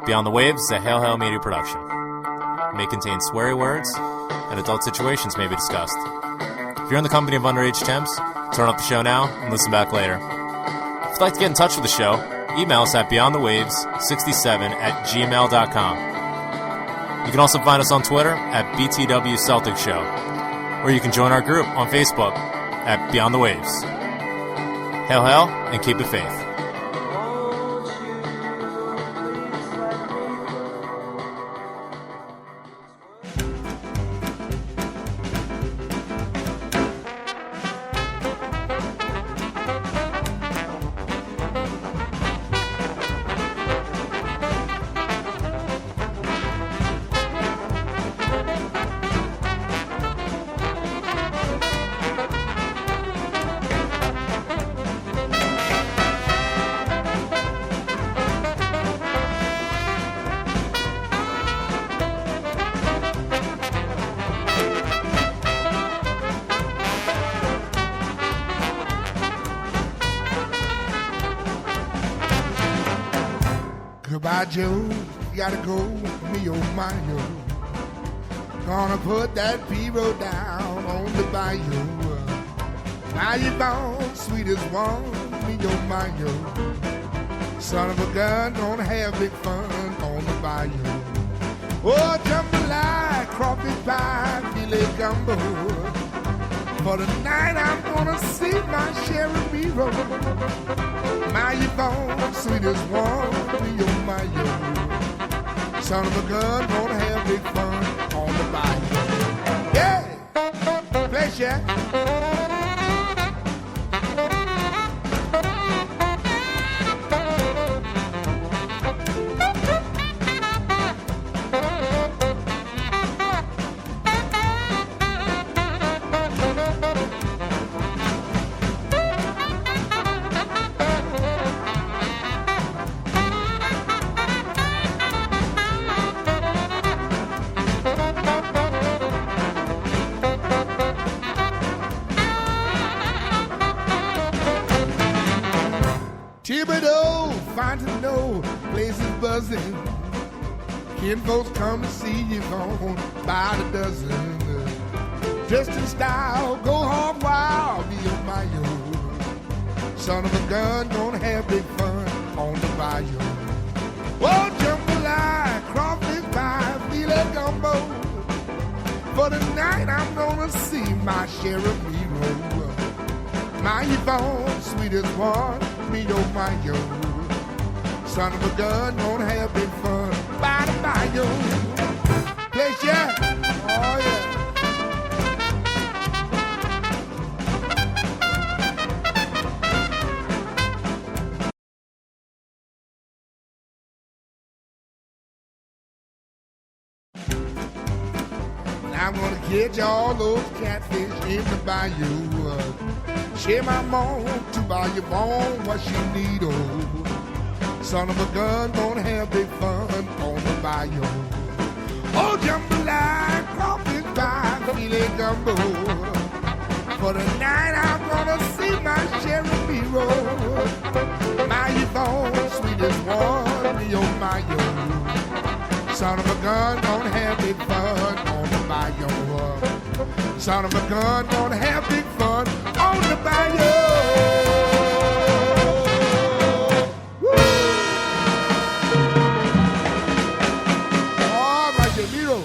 Beyond the Waves is a Hail Hail Media production. It may contain sweary words, and adult situations may be discussed. If you're in the company of underage temps, turn off the show now and listen back later. If you'd like to get in touch with the show, email us at beyondthewaves67@gmail.com. You can also find us on Twitter at BTW Celtic Show, or you can join our group on Facebook at Beyond the Waves. Hail, hail, and keep the faith. Goodbye, Joe, you gotta go, me oh my yo. Gonna put that P-road down on the bayou. Now you gone, sweet as one, me oh my yo. Son of a gun, gonna have big fun on the bayou. Oh, jambalaya, crawfish pie, filet gumbo. For the night I'm gonna see my share of B-roll. My phone, sweet as one, me oh my yo. Son of a gun, gonna have big fun on the bayou. Yeah, play Shaq. Thibodeau, fine to know, place is buzzing. Kin folks come to see you gone by the dozen. Dressed in style, go hog wild, be oh my yo. Son of a gun, gonna have big fun on the bayou. Oh, jambalaya, crawfish pie, filet gumbo. For the night I'm gonna see my share of B-roll. My phone, sweet as one, me oh my yo. Son of a gun, gonna have big fun by the bayou. Play Shaq, oh yeah. I'm gonna catch all those catfish in the bayou. Share my mom to buy your bone what she need, oh. Son of a gun, gonna have big fun on the bayou. Oh, jambalaya, crawfish pie, filet gumbo. For the night I'm gonna see my share of B-roll. My phone, sweet as one, me oh my yo. Son of a gun, gonna have big fun on the bayou. Son of a gun, gonna have big fun on the bayou. Woo! All right, Miro.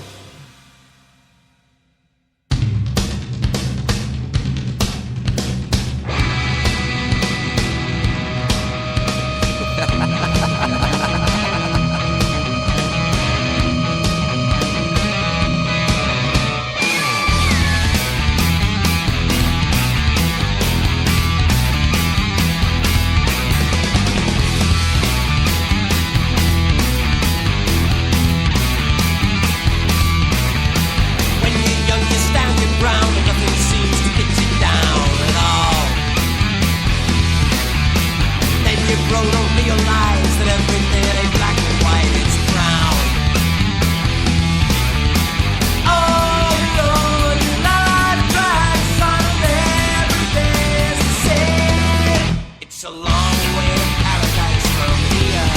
It's a long way to paradise from here.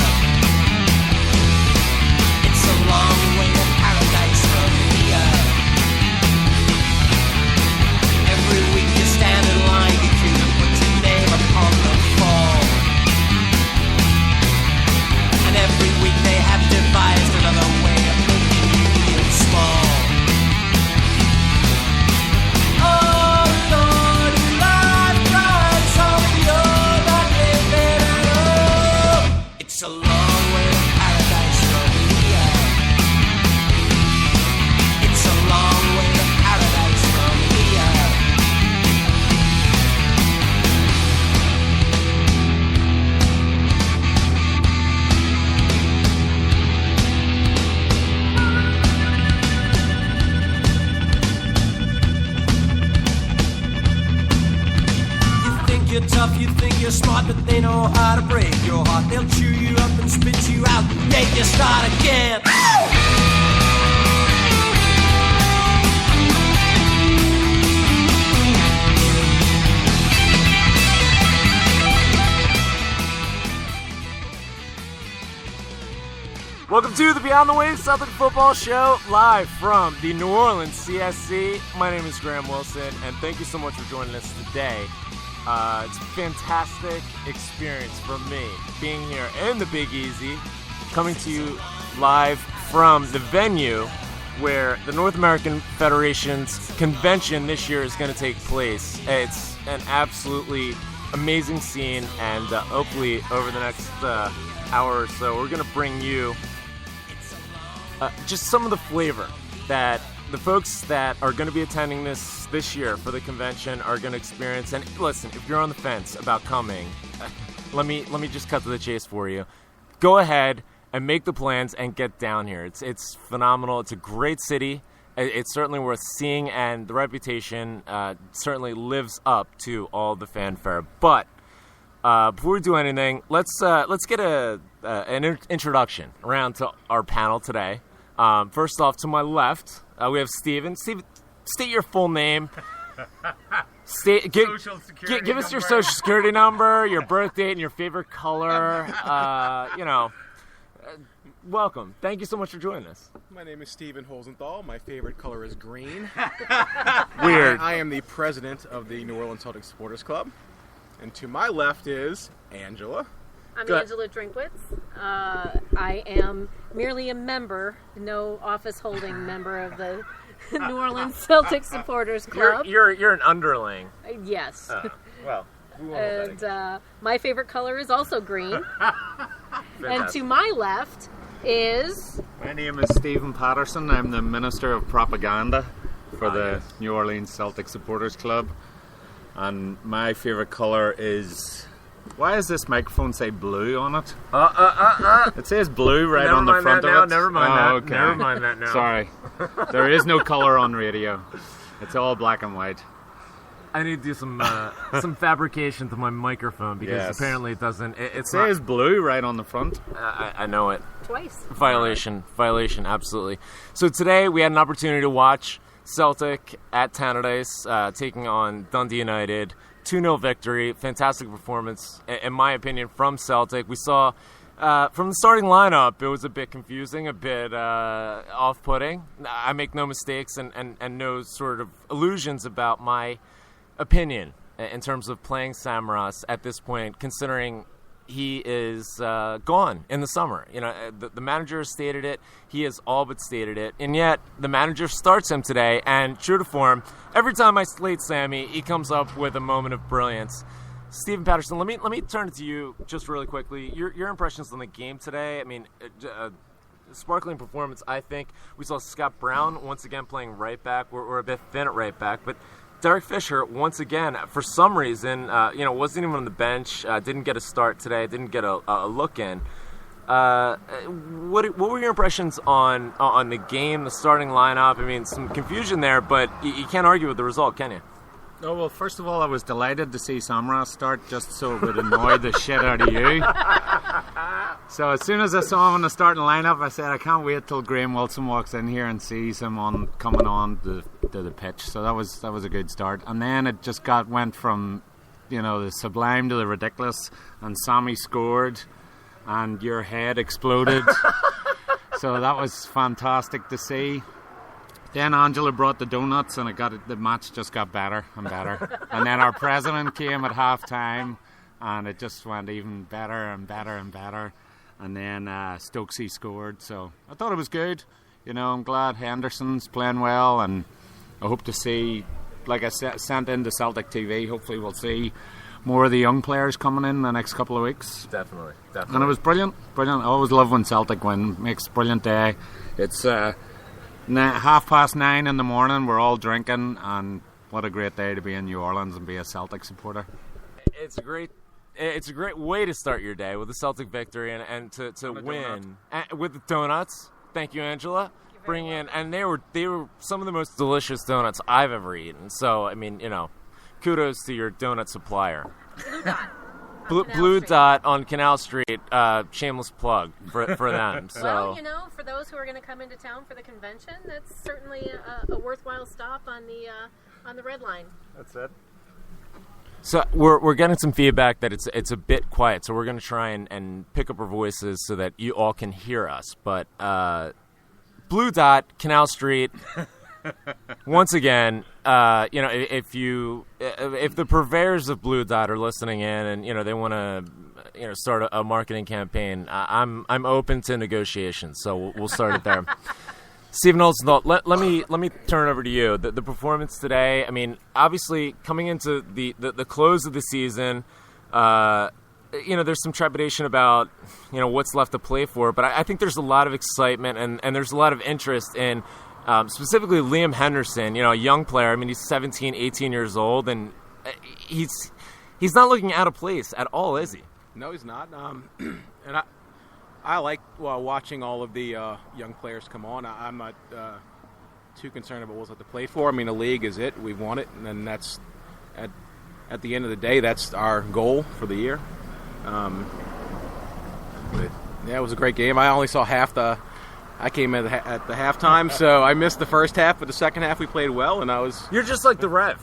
you're smart, but they know how to break your heart. They'll chew you up and spit you out, make you start again. Welcome to the Beyond the Waves Celtic Football Show, live from the New Orleans CSC. My name is Graham Wilson, and thank you so much for joining us today. It's a fantastic experience for me being here in the Big Easy, coming to you live from the venue where the North American Federation's convention this year is going to take place. It's an absolutely amazing scene, and hopefully over the next hour or so, we're going to bring you just some of the flavor that the folks that are going to be attending this year for the convention are going to experience. And listen, if you're on the fence about coming, let me just cut to the chase for you. Go ahead and make the plans and get down here. It's phenomenal. It's a great city. It's certainly worth seeing, and the reputation certainly lives up to all the fanfare. But before we do anything, let's get an introduction around to our panel today. First off, to my left, we have Steven. Steven, state your full name. Give us your social security number, your birth date, and your favorite color. Welcome. Thank you so much for joining us. My name is Steven Holzenthal. My favorite color is green. Weird. I am the president of the New Orleans Celtic Supporters Club. And to my left is Angela. I'm Angela Drinkwitz. I am merely a member, no office-holding member of the New Orleans Celtic Supporters Club. You're an underling. Yes. Well. And my favorite color is also green. And to my left is... My name is Stephen Patterson. I'm the Minister of Propaganda for the New Orleans Celtic Supporters Club. And my favorite color is... Why does this microphone say blue on it? It says blue right on the front of it. Never mind that. Okay. Never mind that now. Sorry. There is no color on radio. It's all black and white. I need to do some fabrication to my microphone because apparently it doesn't. It says blue right on the front. I know it. Twice. Violation, absolutely. So today we had an opportunity to watch Celtic at Tannadice taking on Dundee United. 2-0 victory. Fantastic performance, in my opinion, from Celtic. We saw from the starting lineup, it was a bit confusing, a bit off-putting. I make no mistakes and no sort of illusions about my opinion in terms of playing Samaras at this point, considering he is gone in the summer. You know, the manager has stated it. He has all but stated it. And yet, the manager starts him today, and true to form, every time I slate Sammy, he comes up with a moment of brilliance. Stephen Patterson, let me turn it to you just really quickly. Your impressions on the game today. I mean, sparkling performance, I think. We saw Scott Brown once again playing right back. We're a bit thin at right back, but Derek Fisher, once again, for some reason, wasn't even on the bench, didn't get a start today, didn't get a look in. What were your impressions on the game, the starting lineup? I mean, some confusion there, but you can't argue with the result, can you? Oh, well, first of all, I was delighted to see Samaras start just so it would annoy the shit out of you. So as soon as I saw him in the starting lineup, I said, I can't wait till Graham Wilson walks in here and sees him coming on to the pitch. So that was a good start. And then it just went from, the sublime to the ridiculous. And Sammy scored, and your head exploded. So that was fantastic to see. Then Angela brought the donuts, and the match just got better and better. And then our president came at half-time, and it just went even better and better and better. And then Stokesy scored, so I thought it was good. I'm glad Henderson's playing well, and I hope to see, like I sent into Celtic TV, hopefully we'll see more of the young players coming in the next couple of weeks. Definitely. And it was brilliant. I always love when Celtic win. It makes a brilliant day. It's 9:30 in the morning, we're all drinking, and what a great day to be in New Orleans and be a Celtic supporter. It's a great way to start your day with a Celtic victory and to win with the donuts. Thank you, Angela. Bring in, and they were some of the most delicious donuts I've ever eaten. So I mean, kudos to your donut supplier. Blue Dot on Canal Street. Shameless plug for them. So. Well, for those who are going to come into town for the convention, that's certainly a worthwhile stop on the Red Line. That's it. So we're getting some feedback that it's a bit quiet. So we're going to try and pick up our voices so that you all can hear us. But Blue Dot, Canal Street. Once again, if the purveyors of Blue Dot are listening in and they want to start a marketing campaign, I'm open to negotiations. So we'll start it there. Stephen Olsen, let me turn it over to you. The performance today. I mean, obviously coming into the close of the season, there's some trepidation about what's left to play for. But I think there's a lot of excitement and there's a lot of interest in. Specifically Liam Henderson, a young player. I mean, he's 17, 18 years old, and he's not looking out of place at all, is he? No, he's not. And I like watching all of the young players come on. I'm not too concerned about what's left to play for. I mean, the league is it. We won it, and then that's at the end of the day, that's our goal for the year. But yeah, it was a great game. I only saw half the. I came at the halftime, so I missed the first half, but the second half we played well, and I was... You're just like the Rev.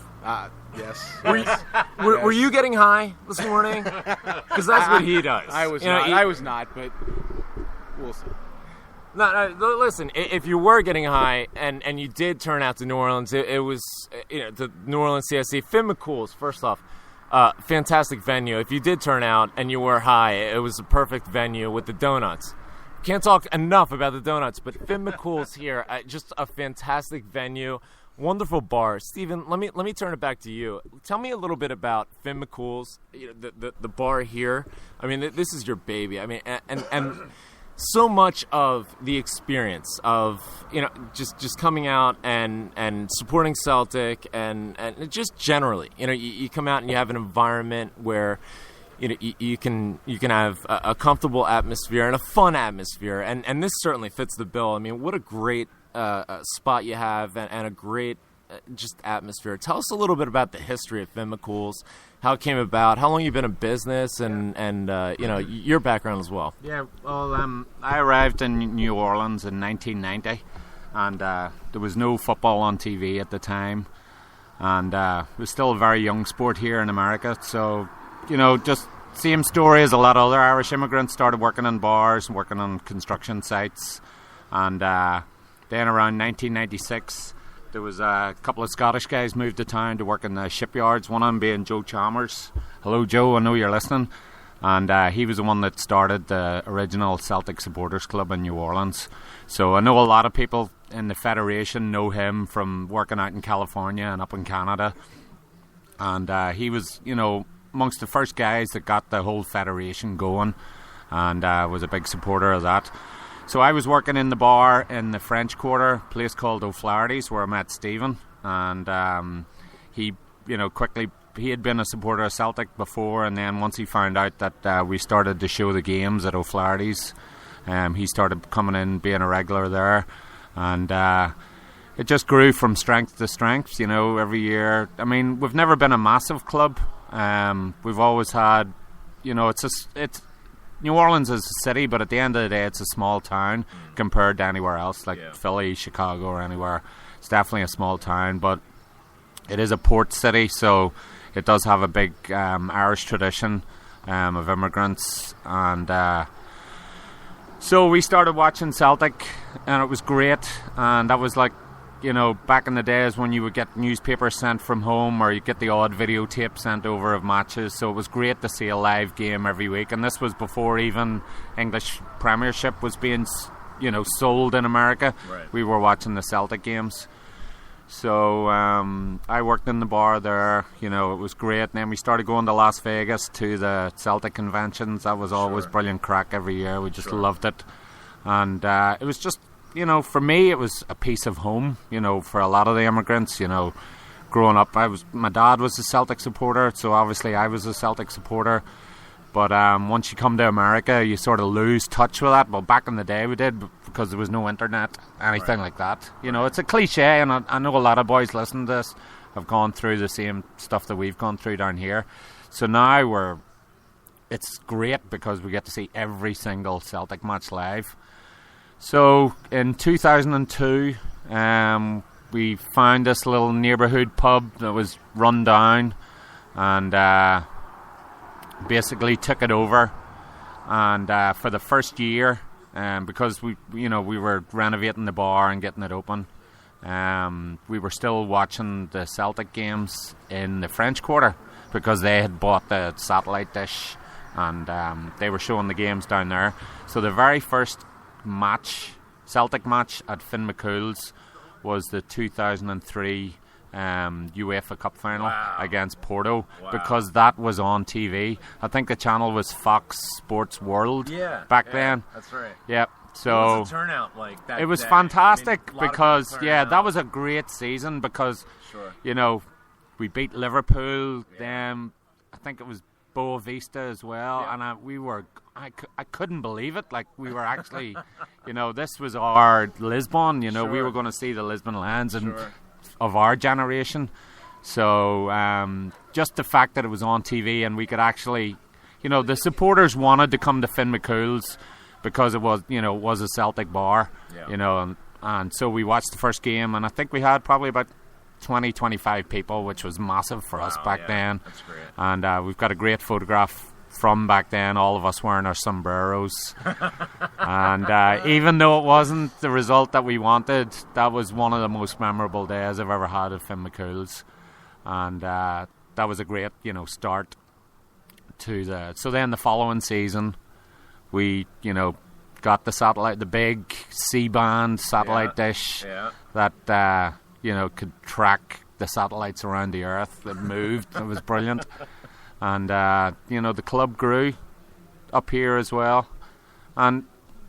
Yes. Were you getting high this morning? Because that's what he does. I was not, but we'll see. No, listen, if you were getting high and you did turn out to New Orleans, it was the New Orleans CSC. Finn McCool's, first off, fantastic venue. If you did turn out and you were high, it was a perfect venue with the donuts. Can't talk enough about the donuts, but Finn McCool's here. Just a fantastic venue, wonderful bar. Stephen, let me turn it back to you. Tell me a little bit about Finn McCool's, the bar here. I mean, this is your baby. I mean, and so much of the experience of just coming out and supporting Celtic and just generally, you come out and you have an environment where. You can have a comfortable atmosphere and a fun atmosphere, and this certainly fits the bill. I mean, what a great spot you have and a great just atmosphere. Tell us a little bit about the history of Finn McCool's, how it came about, how long you've been in business, and your background as well. Yeah, well, I arrived in New Orleans in 1990, and there was no football on TV at the time, and it was still a very young sport here in America, so... just same story as a lot of other Irish immigrants. Started working in bars, working on construction sites, and then around 1996, there was a couple of Scottish guys moved to town to work in the shipyards. One of them being Joe Chalmers. Hello, Joe. I know you're listening. And he was the one that started the original Celtic Supporters Club in New Orleans. So I know a lot of people in the Federation know him from working out in California and up in Canada. And he was, amongst the first guys that got the whole federation going, and was a big supporter of that. So I was working in the bar in the French Quarter, a place called O'Flaherty's, where I met Stephen, and he quickly, he had been a supporter of Celtic before, and then once he found out that we started to show the games at O'Flaherty's, he started coming in, being a regular there, and it just grew from strength to strength, every year. I mean, we've never been a massive club. We've always had, it's New Orleans is a city, but at the end of the day, it's a small town compared to anywhere else, like Philly, Chicago, or anywhere. It's definitely a small town, but it is a port city, so it does have a big Irish tradition of immigrants, and so we started watching Celtic, and it was great, and that was like, back in the days when you would get newspapers sent from home, or you get the odd videotape sent over of matches, so it was great to see a live game every week. And this was before even English Premiership was being, sold in America. Right. We were watching the Celtic games. So I worked in the bar there, it was great. And then we started going to Las Vegas to the Celtic conventions. That was always brilliant crack every year. We just loved it. And it was just, for me, it was a piece of home, for a lot of the immigrants, growing up. My dad was a Celtic supporter, so obviously I was a Celtic supporter. But once you come to America, you sort of lose touch with that. Well, back in the day we did, because there was no internet, anything like that. It's a cliche, and I know a lot of boys listening to this have gone through the same stuff that we've gone through down here. So now we're it's great because we get to see every single Celtic match live. So in 2002, we found this little neighbourhood pub that was run down, and basically took it over. And for the first year, because we were renovating the bar and getting it open, we were still watching the Celtic games in the French Quarter because they had bought the satellite dish, and they were showing the games down there. So the very first Celtic match at Finn McCool's was the 2003 UEFA Cup final against Porto, because that was on TV. I think the channel was Fox Sports World back then. That's right. Yep. So what was the turnout like that it was day? fantastic, I mean, because that was out. a great season, because we beat Liverpool. Then I think it was Boa Vista as well, and I couldn't believe it. Like, we were actually, this was our Lisbon. We were going to see the Lisbon Lions and of our generation. So just the fact that it was on TV and we could actually, the supporters wanted to come to Finn McCool's because it was a Celtic bar, and so we watched the first game, and I think we had probably about 20-25 people, which was massive for us back then. That's great. And we've got a great photograph from back then, all of us wearing our sombreros. And even though it wasn't the result that we wanted, that was one of the most memorable days I've ever had at Finn McCool's. And that was a great, start to the... So then the following season, we, got the big C-band satellite dish that, could track the satellites around the Earth that moved. It was brilliant. And, the club grew up here as well. And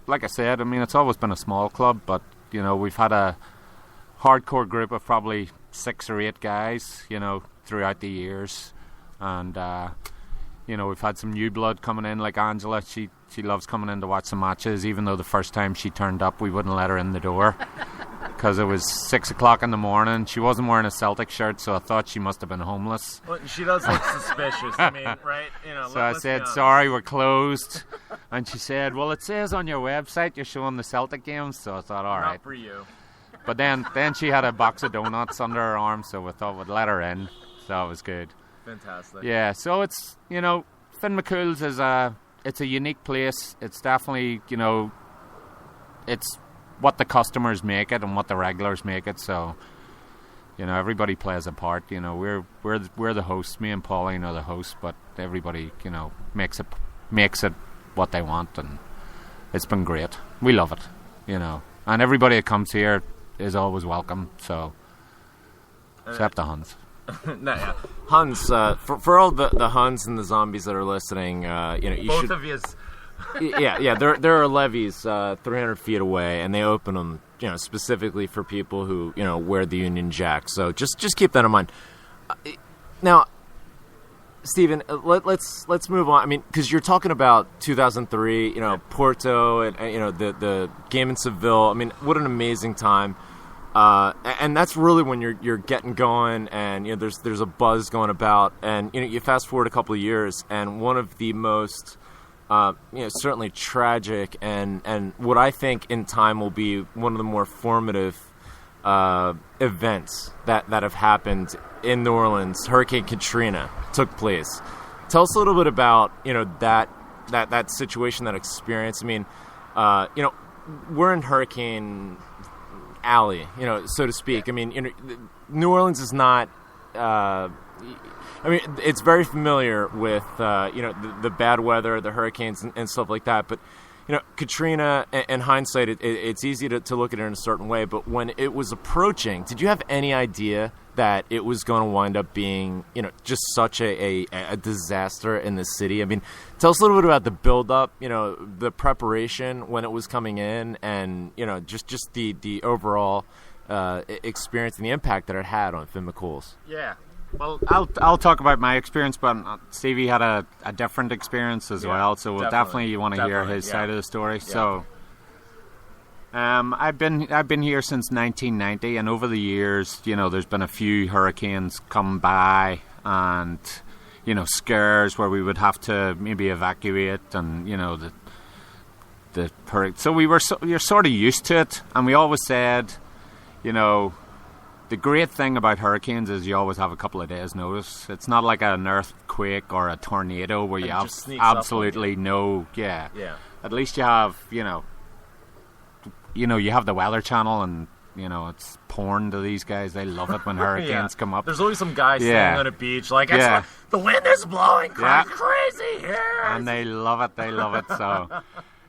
like I said, it's always been a small club, but, we've had a hardcore group of probably 6 or 8 guys, throughout the years. And, we've had some new blood coming in, like Angela. She loves coming in to watch some matches, even though the first time she turned up, we wouldn't let her in the door. Because it was 6 o'clock in the morning. She wasn't wearing a Celtic shirt, so I thought she must have been homeless. Well, she does look suspicious. Right? So I said, sorry, we're closed. And she said, well, it says on your website you're showing the Celtic games. So I thought, all right. Not for you. But then she had a box of donuts under her arm, so we thought we'd let her in. So it was good. Fantastic. Yeah, so it's, Finn McCool's is it's a unique place. It's definitely, it's what the customers make it and what the regulars make it. So, everybody plays a part. We're the hosts. Me and Pauline are the hosts, but everybody, makes it what they want, and it's been great. We love it, and everybody that comes here is always welcome. So, except the Huns. Huns, for all the Huns and the zombies that are listening, you Both should... of you. There are levees 300 feet away, and they open them, specifically for people who, wear the Union Jack. So just keep that in mind. Now, Stephen, let's move on. Because you're talking about 2003, Porto, and the game in Seville. What an amazing time. And that's really when you're getting going, and there's a buzz going about, and you fast forward a couple of years, and one of the most certainly tragic and what I think in time will be one of the more formative events that have happened in New Orleans. Hurricane Katrina took place. Tell us a little bit about that situation, that experience. We're in Hurricane Alley, so to speak. New Orleans is not. It's very familiar with the bad weather, the hurricanes, and stuff like that. But Katrina, in hindsight, it's easy to look at it in a certain way. But when it was approaching, did you have any idea that it was going to wind up being just such a disaster in the city? Tell us a little bit about the build-up, the preparation when it was coming in, and just the overall experience and the impact that it had on Finn McCool's. Yeah. Well, I'll talk about my experience, but Stevie had a different experience as well, so we'll definitely want to hear his side of the story. Yeah. So, I've been here since 1990, and over the years, there's been a few hurricanes come by, and scares where we would have to maybe evacuate, and so you're sort of used to it. And we always said, the great thing about hurricanes is you always have a couple of days notice. It's not like an earthquake or a tornado where you have absolutely no. Yeah. At least you have you have the Weather Channel, and it's porn to these guys. They love it when hurricanes come up. There's always some guy standing on a beach like, the wind is blowing crazy here. And they love it. They love it.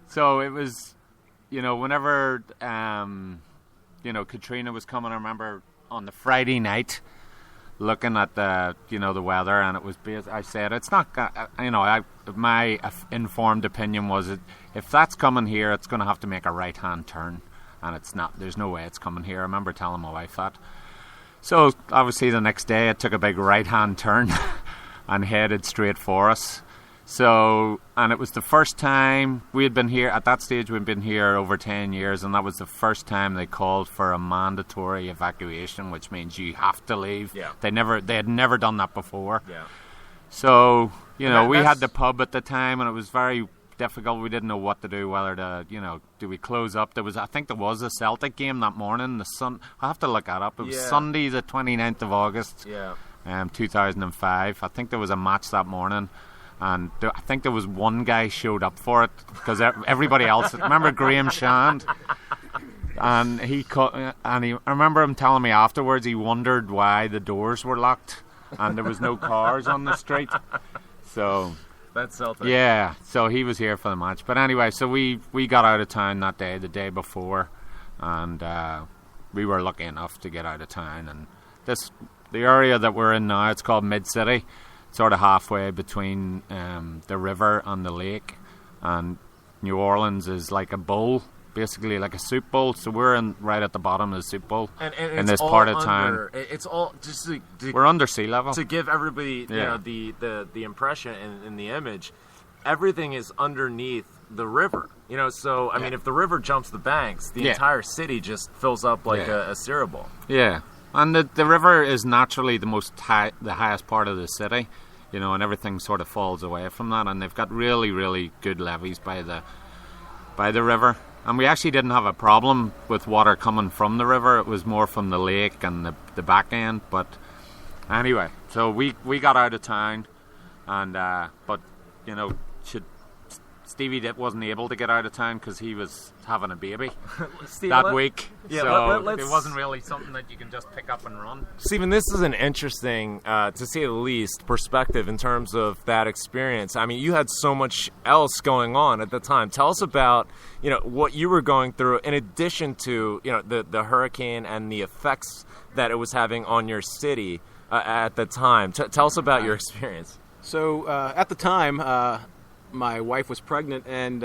So it was, whenever, Katrina was coming, I remember on the Friday night looking at the weather, and it was, I said, it's not, my informed opinion was if that's coming here, it's going to have to make a right-hand turn. And it's not. There's no way it's coming here. I remember telling my wife that. So obviously the next day it took a big right-hand turn and headed straight for us. So, and it was the first time we had been here. At that stage we'd been here over 10 years, and that was the first time they called for a mandatory evacuation, which means you have to leave. Yeah. They had never done that before. Yeah. So, we had the pub at the time, and it was very difficult. We didn't know what to do, whether to, do we close up? I think there was a Celtic game that morning. I have to look that up. It was Sunday, the 29th of August, 2005. I think there was a match that morning, and I think there was one guy showed up for it because everybody else. Remember Graham Shand? And I remember him telling me afterwards he wondered why the doors were locked and there was no cars on the street. So. That's Celtic. Yeah, so he was here for the match. But anyway, so we got out of town that day, the day before, and we were lucky enough to get out of town. And the area that we're in now, it's called Mid-City, sort of halfway between the river and the lake. And New Orleans is like a bowl, basically like a soup bowl. So we're right at the bottom of the soup bowl in this part of town. It's all just we're under sea level. To give everybody the impression and the image, everything is underneath the river. So I mean, if the river jumps the banks, the entire city just fills up like a cereal bowl. Yeah, and the river is naturally the highest part of the city, and everything sort of falls away from that. And they've got really, really good levees by the river. And we actually didn't have a problem with water coming from the river. It was more from the lake and the back end. But anyway, so we got out of town, and but Stevie wasn't able to get out of town because he was having a baby that week. Yeah, so it wasn't really something that you can just pick up and run. Stephen, this is an interesting, to say the least, perspective in terms of that experience. I mean, you had so much else going on at the time. Tell us about, what you were going through in addition to, the hurricane and the effects that it was having on your city at the time. Tell us about your experience. So at the time, my wife was pregnant, and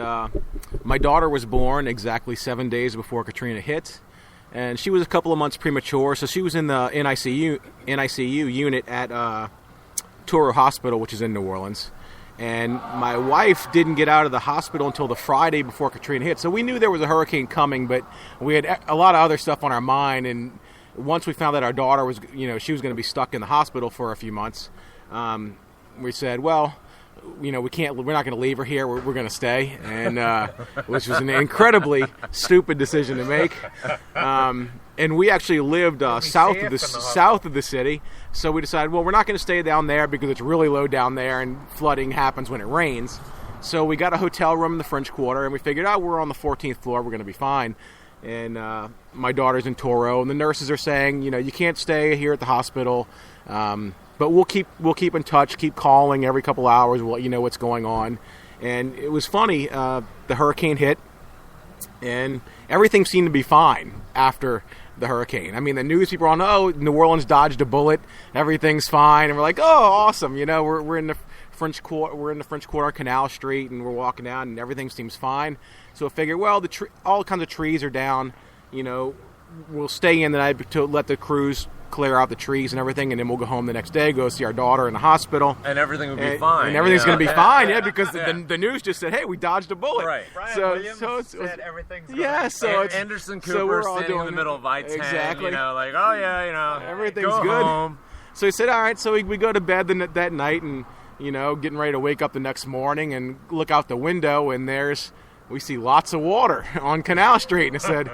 my daughter was born exactly 7 days before Katrina hit. And she was a couple of months premature, so she was in the NICU unit at Toro Hospital, which is in New Orleans. And my wife didn't get out of the hospital until the Friday before Katrina hit. So we knew there was a hurricane coming, but we had a lot of other stuff on our mind. And once we found that our daughter was, she was going to be stuck in the hospital for a few months, we said, well, we're not going to leave her here. We're going to stay, and which was an incredibly stupid decision to make. And we actually lived south of the city, so we decided, well, we're not going to stay down there because it's really low down there, and flooding happens when it rains. So we got a hotel room in the French Quarter, and we figured, we're on the 14th floor, we're going to be fine. And my daughter's in Toro, and the nurses are saying, you can't stay here at the hospital. But we'll keep in touch, keep calling every couple hours. We'll let you know what's going on. And it was funny. The hurricane hit, and everything seemed to be fine after the hurricane. I mean, the news people were on, New Orleans dodged a bullet, everything's fine, and we're like, awesome. We're in the French Quarter, Canal Street, and we're walking down, and everything seems fine. So I figured, well, all kinds of trees are down. We'll stay in the night to let the crews clear out the trees and everything, and then we'll go home the next day, go see our daughter in the hospital, and everything will be fine. And everything's going to be fine, because the news just said, "Hey, we dodged a bullet." Right. Brian so Williams said everything's so Anderson Cooper so we're all standing doing in the middle of I-10, exactly. like, everything's go good. home. So he said, all right. So we go to bed that night, and getting ready to wake up the next morning and look out the window, and we see lots of water on Canal Street. And I said,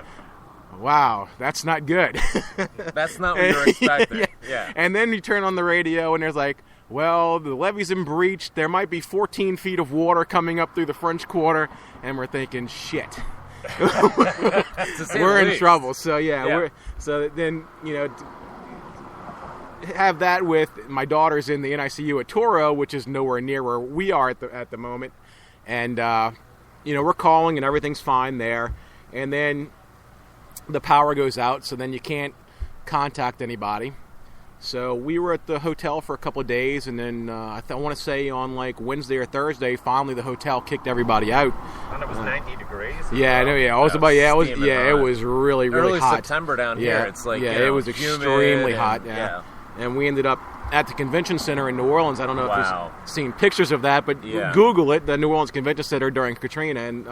wow, that's not good. That's not what you were expecting. Yeah. And then you turn on the radio, and there's like, well, the levee's in breach. There might be 14 feet of water coming up through the French Quarter. And we're thinking, shit. We're in trouble. So, so then, have that with my daughter's in the NICU at Toro, which is nowhere near where we are at the moment. And, we're calling and everything's fine there. And then the power goes out, so then you can't contact anybody. So we were at the hotel for a couple of days, and then I want to say on like Wednesday or Thursday, finally the hotel kicked everybody out. And it was 90 degrees. It was really early hot. September down here. It's like it was extremely hot. Yeah. And we ended up at the convention center in New Orleans. I don't know if you've seen pictures of that, but Google it, the New Orleans Convention Center during Katrina. And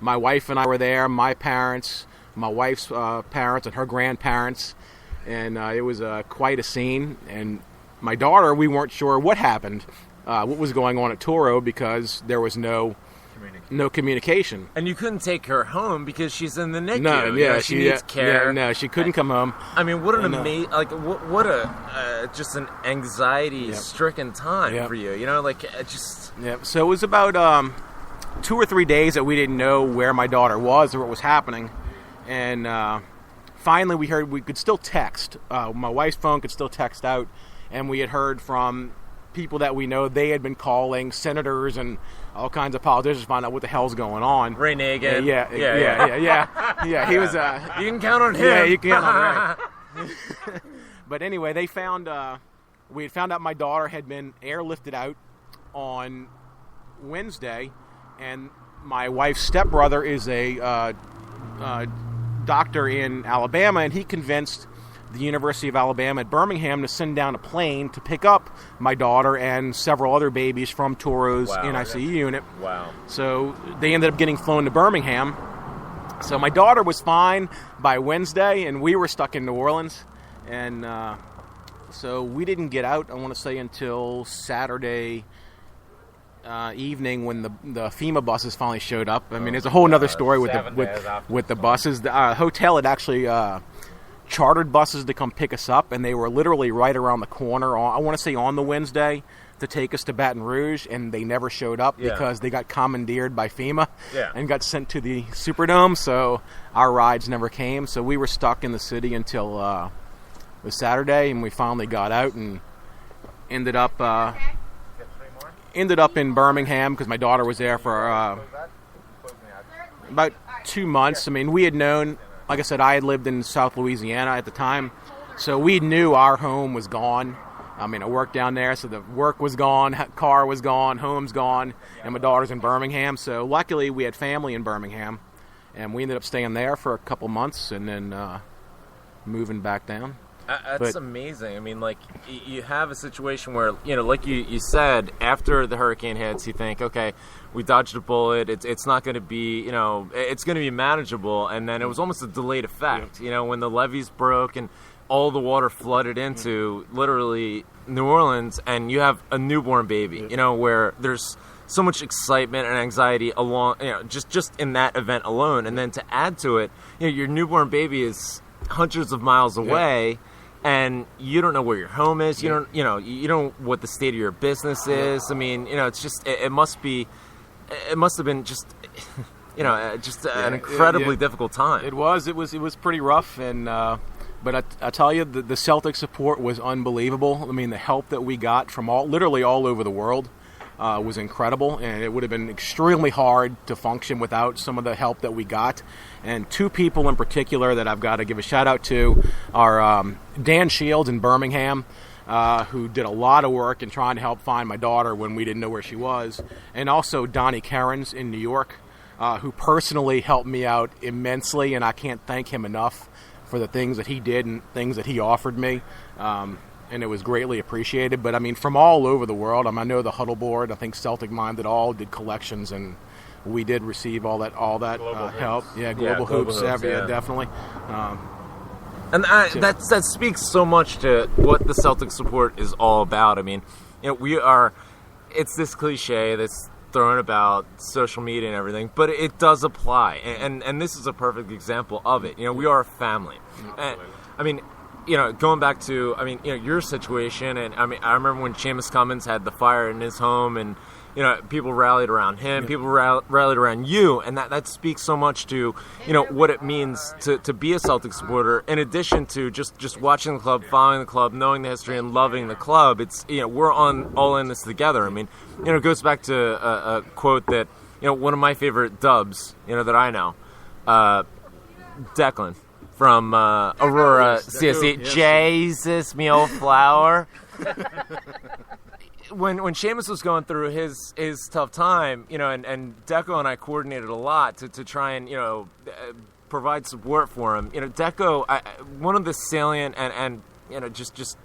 my wife and I were there, my parents, my wife's parents, and her grandparents. And it was quite a scene. And my daughter, we weren't sure what happened, what was going on at Toro, because there was no communication. And you couldn't take her home because she's in the NICU. She needs care. She couldn't come home. I mean, what an amazing, what a just an anxiety-stricken time for you. So it was about 2 or 3 days that we didn't know where my daughter was or what was happening, and finally we heard we could still text. My wife's phone could still text out, and we had heard from people that we know. They had been calling senators and all kinds of politicians to find out what the hell's going on. Ray Nagin. Yeah. He was. You can count on him. Yeah, you can count on Ray. But anyway, they found. We had found out my daughter had been airlifted out on Wednesday, and my wife's stepbrother is a doctor in Alabama, and he convinced the University of Alabama at Birmingham to send down a plane to pick up my daughter and several other babies from Toro's NICU unit. Wow. So they ended up getting flown to Birmingham. So my daughter was fine by Wednesday, and we were stuck in New Orleans. And so we didn't get out, I want to say, until Saturday evening when the FEMA buses finally showed up. I mean, there's a whole other story with the buses. The hotel had actually chartered buses to come pick us up, and they were literally right around the corner, I want to say on the Wednesday, to take us to Baton Rouge, and they never showed up because they got commandeered by FEMA and got sent to the Superdome, so our rides never came. So we were stuck in the city until it was Saturday, and we finally got out and ended up in Birmingham because my daughter was there for about 2 months. I mean, we had known, like I said, I had lived in South Louisiana at the time, so we knew our home was gone. I mean, I worked down there, so the work was gone, car was gone, home's gone, and my daughter's in Birmingham. So luckily, we had family in Birmingham, and we ended up staying there for a couple months and then moving back down. That's amazing. I mean, like, you have a situation where, like you said, after the hurricane hits, you think, okay, we dodged a bullet. It's not going to be, it's going to be manageable. And then it was almost a delayed effect, when the levees broke and all the water flooded into literally New Orleans, and you have a newborn baby, where there's so much excitement and anxiety along, just in that event alone. And then to add to it, your newborn baby is hundreds of miles away, and you don't know where your home is. You don't, you don't know what the state of your business is. I mean, it's just, it must have been just, just an incredibly difficult time. It was pretty rough, and but I tell you, the Celtic support was unbelievable. I mean, the help that we got from literally all over the world was incredible, and it would have been extremely hard to function without some of the help that we got. And two people in particular that I've got to give a shout out to are Dan Shields in Birmingham, who did a lot of work in trying to help find my daughter when we didn't know where she was, and also Donnie Cairns in New York, who personally helped me out immensely, and I can't thank him enough for the things that he did and things that he offered me. And it was greatly appreciated. But I mean, from all over the world, I know the Huddle Board, I think Celtic Minded all did collections, and we did receive all that help. Yeah, Global Hoops, definitely. And that speaks so much to what the Celtic support is all about. I mean, we are it's this cliche that's thrown about social media and everything, but it does apply, and this is a perfect example of it. We are a family. And, I mean, going back to, your situation, and I remember when Seamus Cummins had the fire in his home, and people rallied around him, people rallied around you, and that speaks so much to what it means to be a Celtic supporter. In addition to just watching the club, following the club, knowing the history, and loving the club, it's we're all in this together. It goes back to a quote that one of my favorite dubs that I know, Declan from Aurora CSC. Yes. Jesus, me old flower. When Seamus was going through his tough time, and Deco and I coordinated a lot to try and provide support for him. Deco, one of the salient and just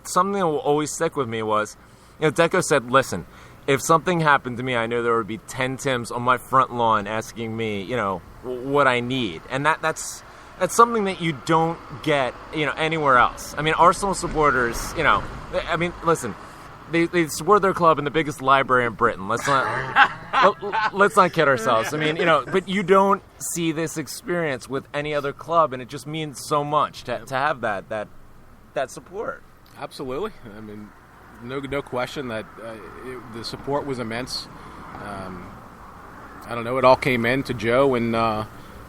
something that will always stick with me was, Deco said, "Listen, if something happened to me, I know there would be 10 Tims on my front lawn asking me, what I need," and that's something that you don't get, anywhere else. Arsenal supporters, listen. They support their club in the biggest library in Britain. Let's not kid ourselves. But you don't see this experience with any other club, and it just means so much to have that support. Absolutely. No question that the support was immense. I don't know. It all came in to Joe and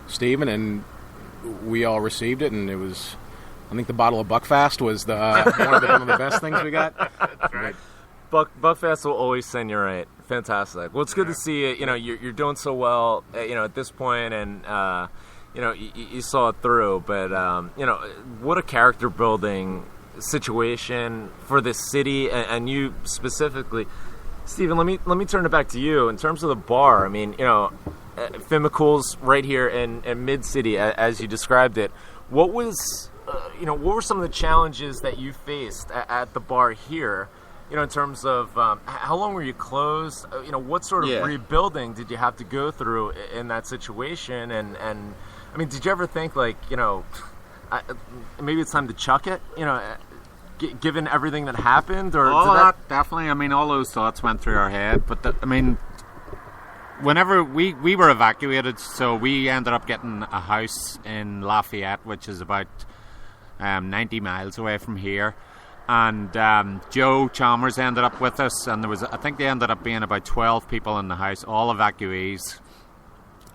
Stephen, and we all received it, and it was. I think the bottle of Buckfast was one of the best things we got. That's right. Buckfast will always send you right. Fantastic. Well, it's good to see it. You're doing so well. At this point, and you saw it through. But what a character building situation for this city, and you specifically, Stephen. Let me turn it back to you in terms of the bar. Finn McCool's right here in Mid City, as you described it. What was what were some of the challenges that you faced at the bar here? In terms of how long were you closed? What sort of rebuilding did you have to go through in that situation? And did you ever think maybe it's time to chuck it? Given everything that happened, or definitely. All those thoughts went through our head. But whenever we were evacuated, so we ended up getting a house in Lafayette, which is about 90 miles away from here. And Joe Chalmers ended up with us, and I think they ended up being about 12 people in the house, all evacuees.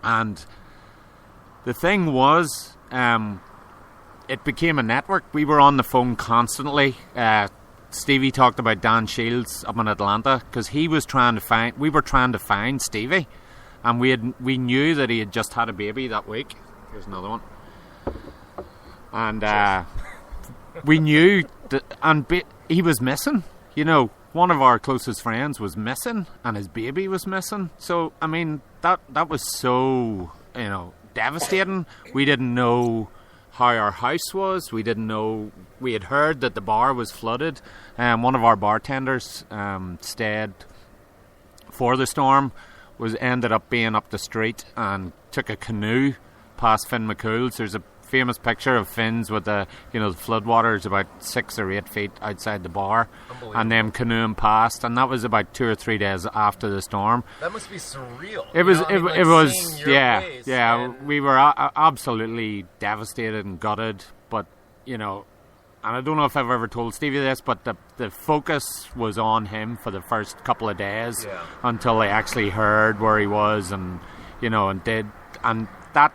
And the thing was, it became a network. We were on the phone constantly. Stevie talked about Dan Shields up in Atlanta, because we were trying to find Stevie, and we knew that he had just had a baby that week. Here's another one. And we knew that, he was missing. One of our closest friends was missing, and his baby was missing. So that was so devastating. We didn't know how our house was. We didn't know. We had heard that the bar was flooded, and one of our bartenders stayed for the storm. Ended up being up the street and took a canoe past Finn McCool's. There's a famous picture of Finn's with the floodwaters about 6 or 8 feet outside the bar, and them canoeing past, and that was about 2 or 3 days after the storm. That must be surreal. It was yeah. We were absolutely devastated and gutted, but and I don't know if I've ever told Stevie this, but the focus was on him for the first couple of days until they actually heard where he was, and that.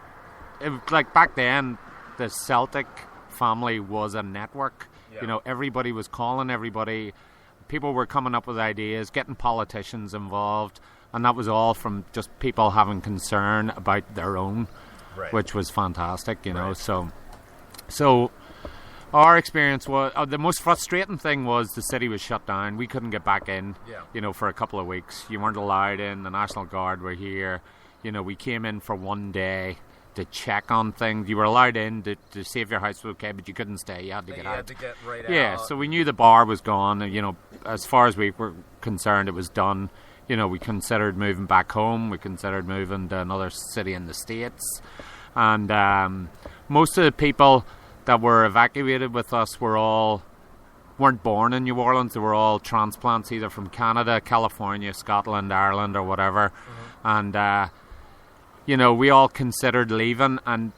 Back then, the Celtic family was a network. Everybody was calling everybody. People were coming up with ideas, getting politicians involved, and that was all from just people having concern about their own, which was fantastic. So our experience was the most frustrating thing was the city was shut down. We couldn't get back in. For a couple of weeks. You weren't allowed in. The National Guard were here. We came in for one day to check on things. You were allowed in to see if your house was okay, but you couldn't stay. You had to get out. You had to get right out. Yeah, so we knew the bar was gone. And, as far as we were concerned, it was done. We considered moving back home. We considered moving to another city in the States. And most of the people that were evacuated with us were all weren't born in New Orleans. They were all transplants, either from Canada, California, Scotland, Ireland, or whatever. And we all considered leaving, and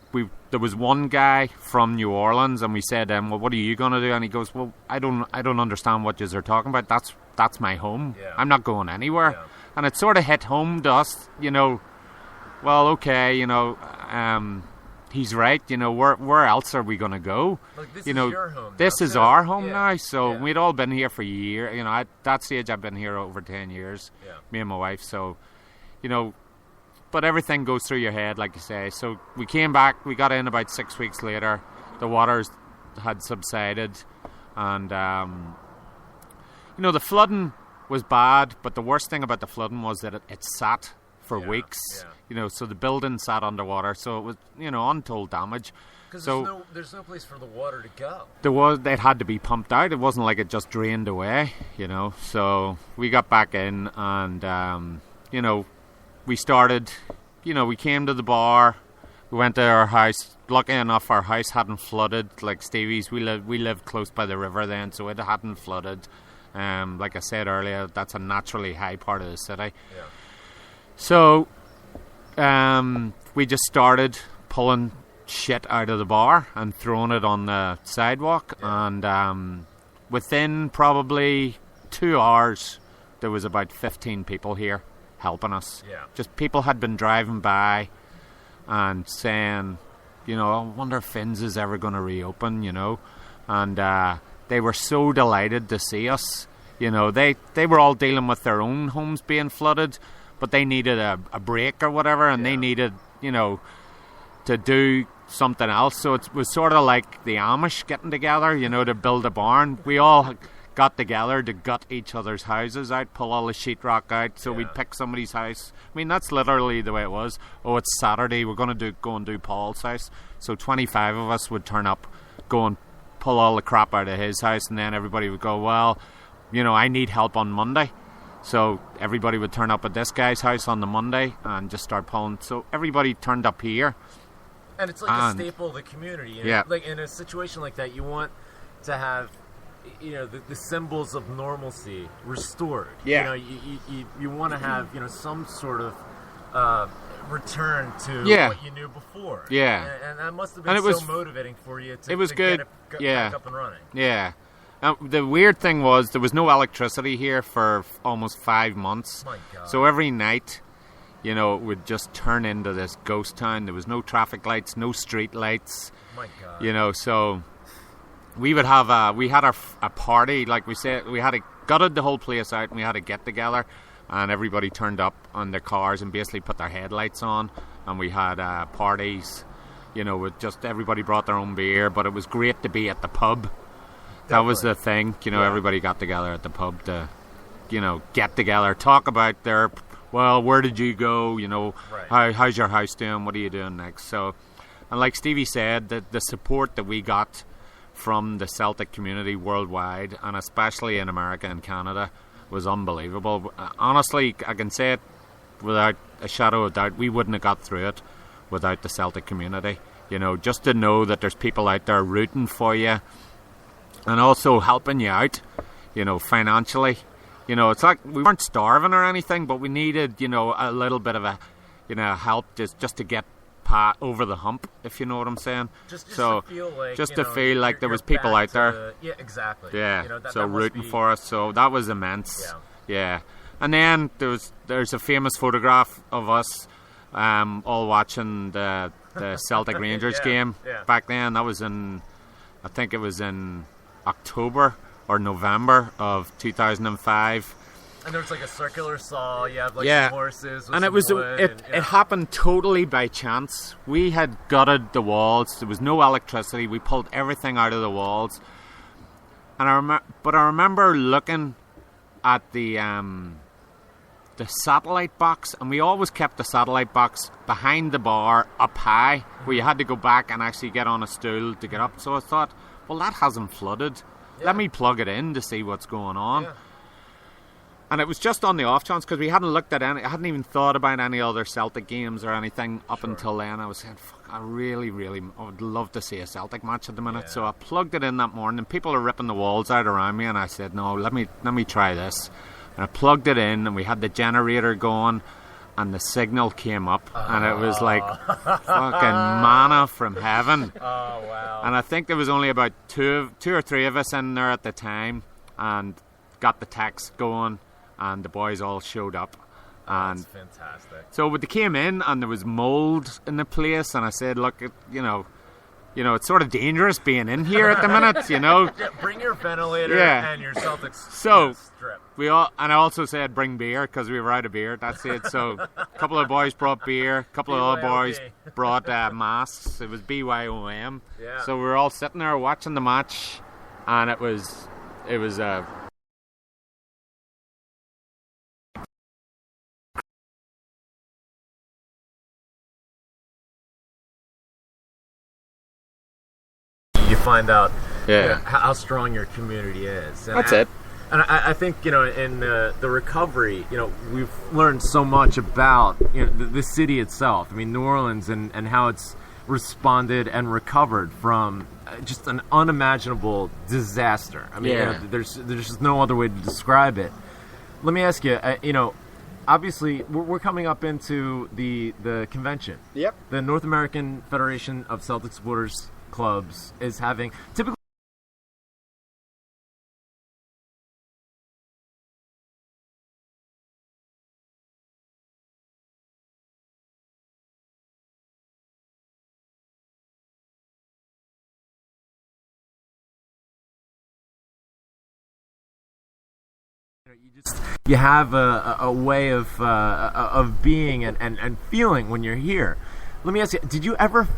there was one guy from New Orleans, and we said, well, what are you going to do? And he goes, well, I don't understand what yous are talking about. That's my home. Yeah. I'm not going anywhere. Yeah. And it sort of hit home to us, well, okay, he's right, where else are we going to go? Like, this is your home. This now, is too. our home Yeah. now, so Yeah. we'd all been here for a year. At that stage I've been here over 10 years, Yeah. me and my wife, so, but everything goes through your head, like you say. So we came back, we got in about 6 weeks later, the waters had subsided, and, the flooding was bad, but the worst thing about the flooding was that it sat for weeks, so the building sat underwater, so it was, untold damage. Because So there's no place for the water to go. it had to be pumped out. It wasn't like it just drained away, So we got back in, and we started. We came to the bar. We went to our house. Lucky enough, our house hadn't flooded like Stevie's. We lived close by the river then, so it hadn't flooded. Like I said earlier, that's a naturally high part of the city. Yeah. So we just started pulling shit out of the bar and throwing it on the sidewalk, and within probably 2 hours there was about 15 people here helping us. Just people had been driving by and saying, I wonder if Finn's is ever going to reopen, and they were so delighted to see us. They were all dealing with their own homes being flooded, but they needed a break or whatever, and they needed, to do something else. So it was sort of like the Amish getting together, to build a barn. We all got together to gut each other's houses out, pull all the sheetrock out, so we'd pick somebody's house. I mean, that's literally the way it was. Oh, it's Saturday, we're going to go and do Paul's house. So 25 of us would turn up, go and pull all the crap out of his house, and then everybody would go, well, I need help on Monday. So everybody would turn up at this guy's house on the Monday and just start pulling. So everybody turned up here. And it's like a staple of the community. Like in a situation like that, you want to have, the symbols of normalcy restored. Yeah. You want to have, some sort of return to what you knew before. Yeah. And that must have been so motivating for you to, it was good. Get it back up and running. Yeah. The weird thing was there was no electricity here for almost 5 months. My God. So every night, it would just turn into this ghost town. There was no traffic lights, no street lights. My God. So we would have a party, like we said, we had gutted the whole place out, and we had a get together, and everybody turned up on their cars and basically put their headlights on, and we had parties, with just everybody brought their own beer, but it was great to be at the pub. That was the thing, everybody got together at the pub to, get together, talk about where did you go, how's your house doing, what are you doing next? So, and like Stevie said, the support that we got from the Celtic community worldwide, and especially in America and Canada, was unbelievable. Honestly, I can say it without a shadow of doubt, we wouldn't have got through it without the Celtic community. Just to know that there's people out there rooting for you, and also helping you out, financially. It's like we weren't starving or anything, but we needed, a little bit of help just to get over the hump, if you know what I'm saying. Just to feel like there was people out there. Yeah, exactly. Yeah, so rooting for us. So that was immense. Yeah. And then there's a famous photograph of us all watching the Celtic Rangers game back then. That was I think it was in October or November of 2005. And there's like a circular saw. You have some horses. With And it happened totally by chance. We had gutted the walls. There was no electricity. We pulled everything out of the walls. And I remember looking at the satellite box, and we always kept the satellite box behind the bar up high, where you had to go back and actually get on a stool to get up. So I thought, well, that hasn't flooded. Let me plug it in to see what's going on. And it was just on the off chance, because we hadn't looked at any, I hadn't even thought about any other Celtic games or anything up until then. I was saying, fuck, I would love to see a Celtic match at the minute. So I plugged it in that morning, and people are ripping the walls out around me, and I said, no, let me try this. And I plugged it in, and we had the generator going, and the signal came up, and it was like fucking manna from heaven. Oh, wow. And I think there was only about two or three of us in there at the time, and got the text going, and the boys all showed up. And that's fantastic. So they came in, and there was mold in the place, and I said, look, it's sort of dangerous being in here at the minute, Yeah, bring your ventilator and your Celtics strip. And I also said bring beer, because we were out of beer. That's it. So a couple of boys brought beer, a couple of other boys brought masks. It was BYOM. Yeah. So we were all sitting there watching the match, and it was you find out Yeah. How strong your community is. And That's it. And I think, in the recovery, we've learned so much about the city itself. I mean, New Orleans and how it's responded and recovered from just an unimaginable disaster. I mean, there's just no other way to describe it. Let me ask you, obviously we're coming up into the convention. Yep. The North American Federation of Celtic Supporters Clubs is having typically. You have a way of being and feeling when you're here. Let me ask you, did you ever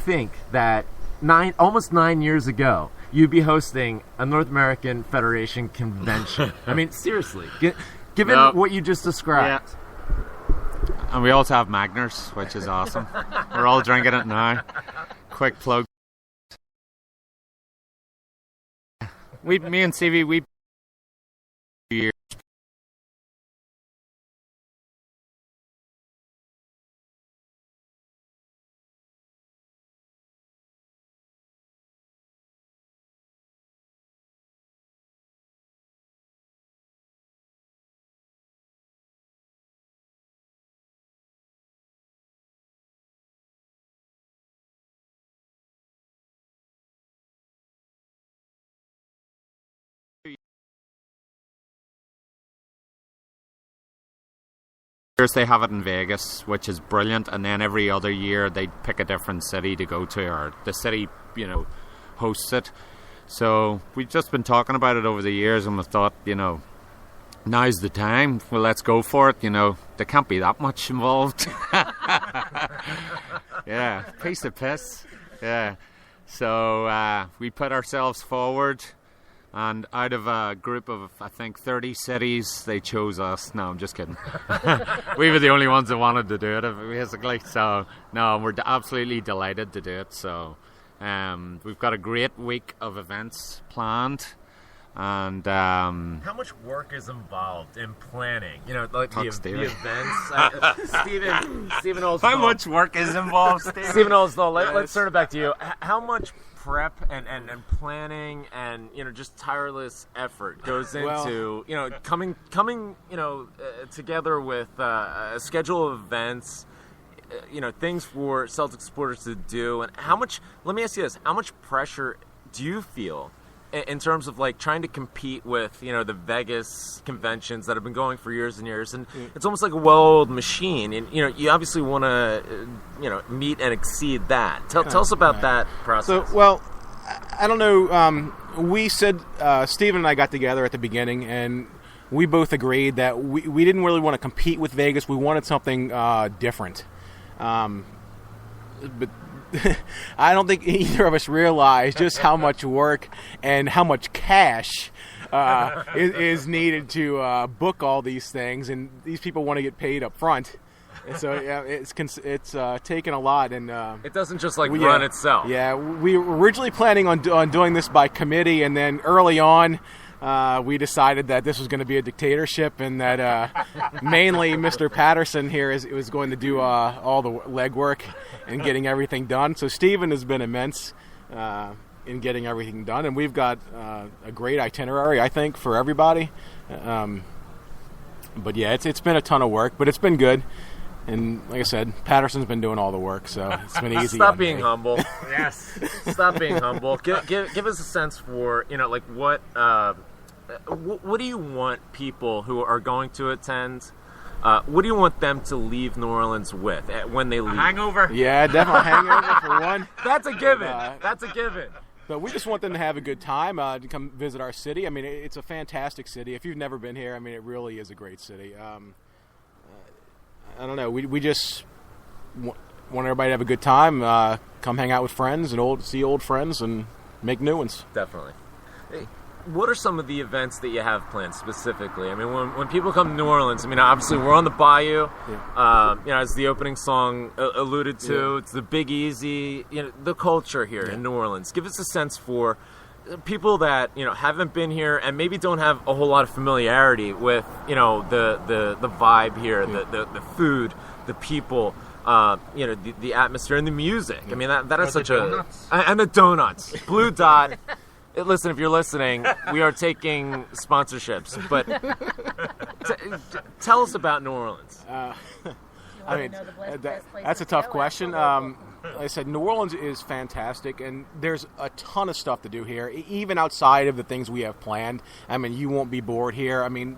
think that almost 9 years ago you'd be hosting a North American Federation convention? I mean, seriously, given what you just described. Yeah. And we also have Magners, which is awesome. We're all drinking it now. Quick plug. Me and CV, we years. They have it in Vegas, which is brilliant, and then every other year they pick a different city to go to, or the city, hosts it. So we've just been talking about it over the years, and we thought, now's the time. Well, let's go for it. There can't be that much involved. Yeah, piece of piss. Yeah. So we put ourselves forward. And out of a group of, I think, 30 cities, they chose us. No, I'm just kidding. We were the only ones that wanted to do it, basically. So, no, we're absolutely delighted to do it. So, we've got a great week of events planned. And how much work is involved in planning? Like the events. Stephen Oldsthal. How much work is involved, Stephen? Stephen Oldsthal, let's turn it back to you. How much prep and planning and just tireless effort goes into coming together with a schedule of events, things for Celtic supporters to do, and how much? Let me ask you this: how much pressure do you feel in terms of trying to compete with the Vegas conventions that have been going for years and years, and it's almost like a well-oiled machine, and you obviously want to meet and exceed that. Tell us about that process. So, well, I don't know. We said Steven and I got together at the beginning, and we both agreed that we didn't really want to compete with Vegas. We wanted something different, but. I don't think either of us realized just how much work and how much cash is needed to book all these things, and these people want to get paid up front. And so it's taken a lot, and it doesn't just run itself. Yeah, we were originally planning on doing this by committee, and then early on, we decided that this was going to be a dictatorship, and that mainly Mr. Patterson here was going to do all the legwork and getting everything done. So Stephen has been immense in getting everything done, and we've got a great itinerary, I think, for everybody. But yeah, it's been a ton of work, but it's been good. And like I said, Patterson's been doing all the work, so it's been easy. Stop being humble. Yes. Stop being humble. Give us a sense for, like what do you want people who are going to attend? What do you want them to leave New Orleans with when they leave? Hangover. Yeah, definitely hangover for one. That's a given. That's a given. But we just want them to have a good time, to come visit our city. I mean, it's a fantastic city. If you've never been here, I mean, it really is a great city. I don't know. We just want everybody to have a good time, come hang out with friends and see old friends and make new ones. Definitely. Hey, what are some of the events that you have planned specifically? I mean, when people come to New Orleans, I mean, obviously we're on the bayou. Yeah. As the opening song alluded to, it's the Big Easy. The culture here in New Orleans. Give us a sense for people that haven't been here and maybe don't have a whole lot of familiarity with the vibe here, the food, the people, the atmosphere and the music. I mean that is such and the donuts. Blue Dot. Listen, if you're listening, we are taking sponsorships, but tell us about New Orleans. I mean, that's a tough question. Like I said, New Orleans is fantastic, and there's a ton of stuff to do here, even outside of the things we have planned. I mean, you won't be bored here. I mean,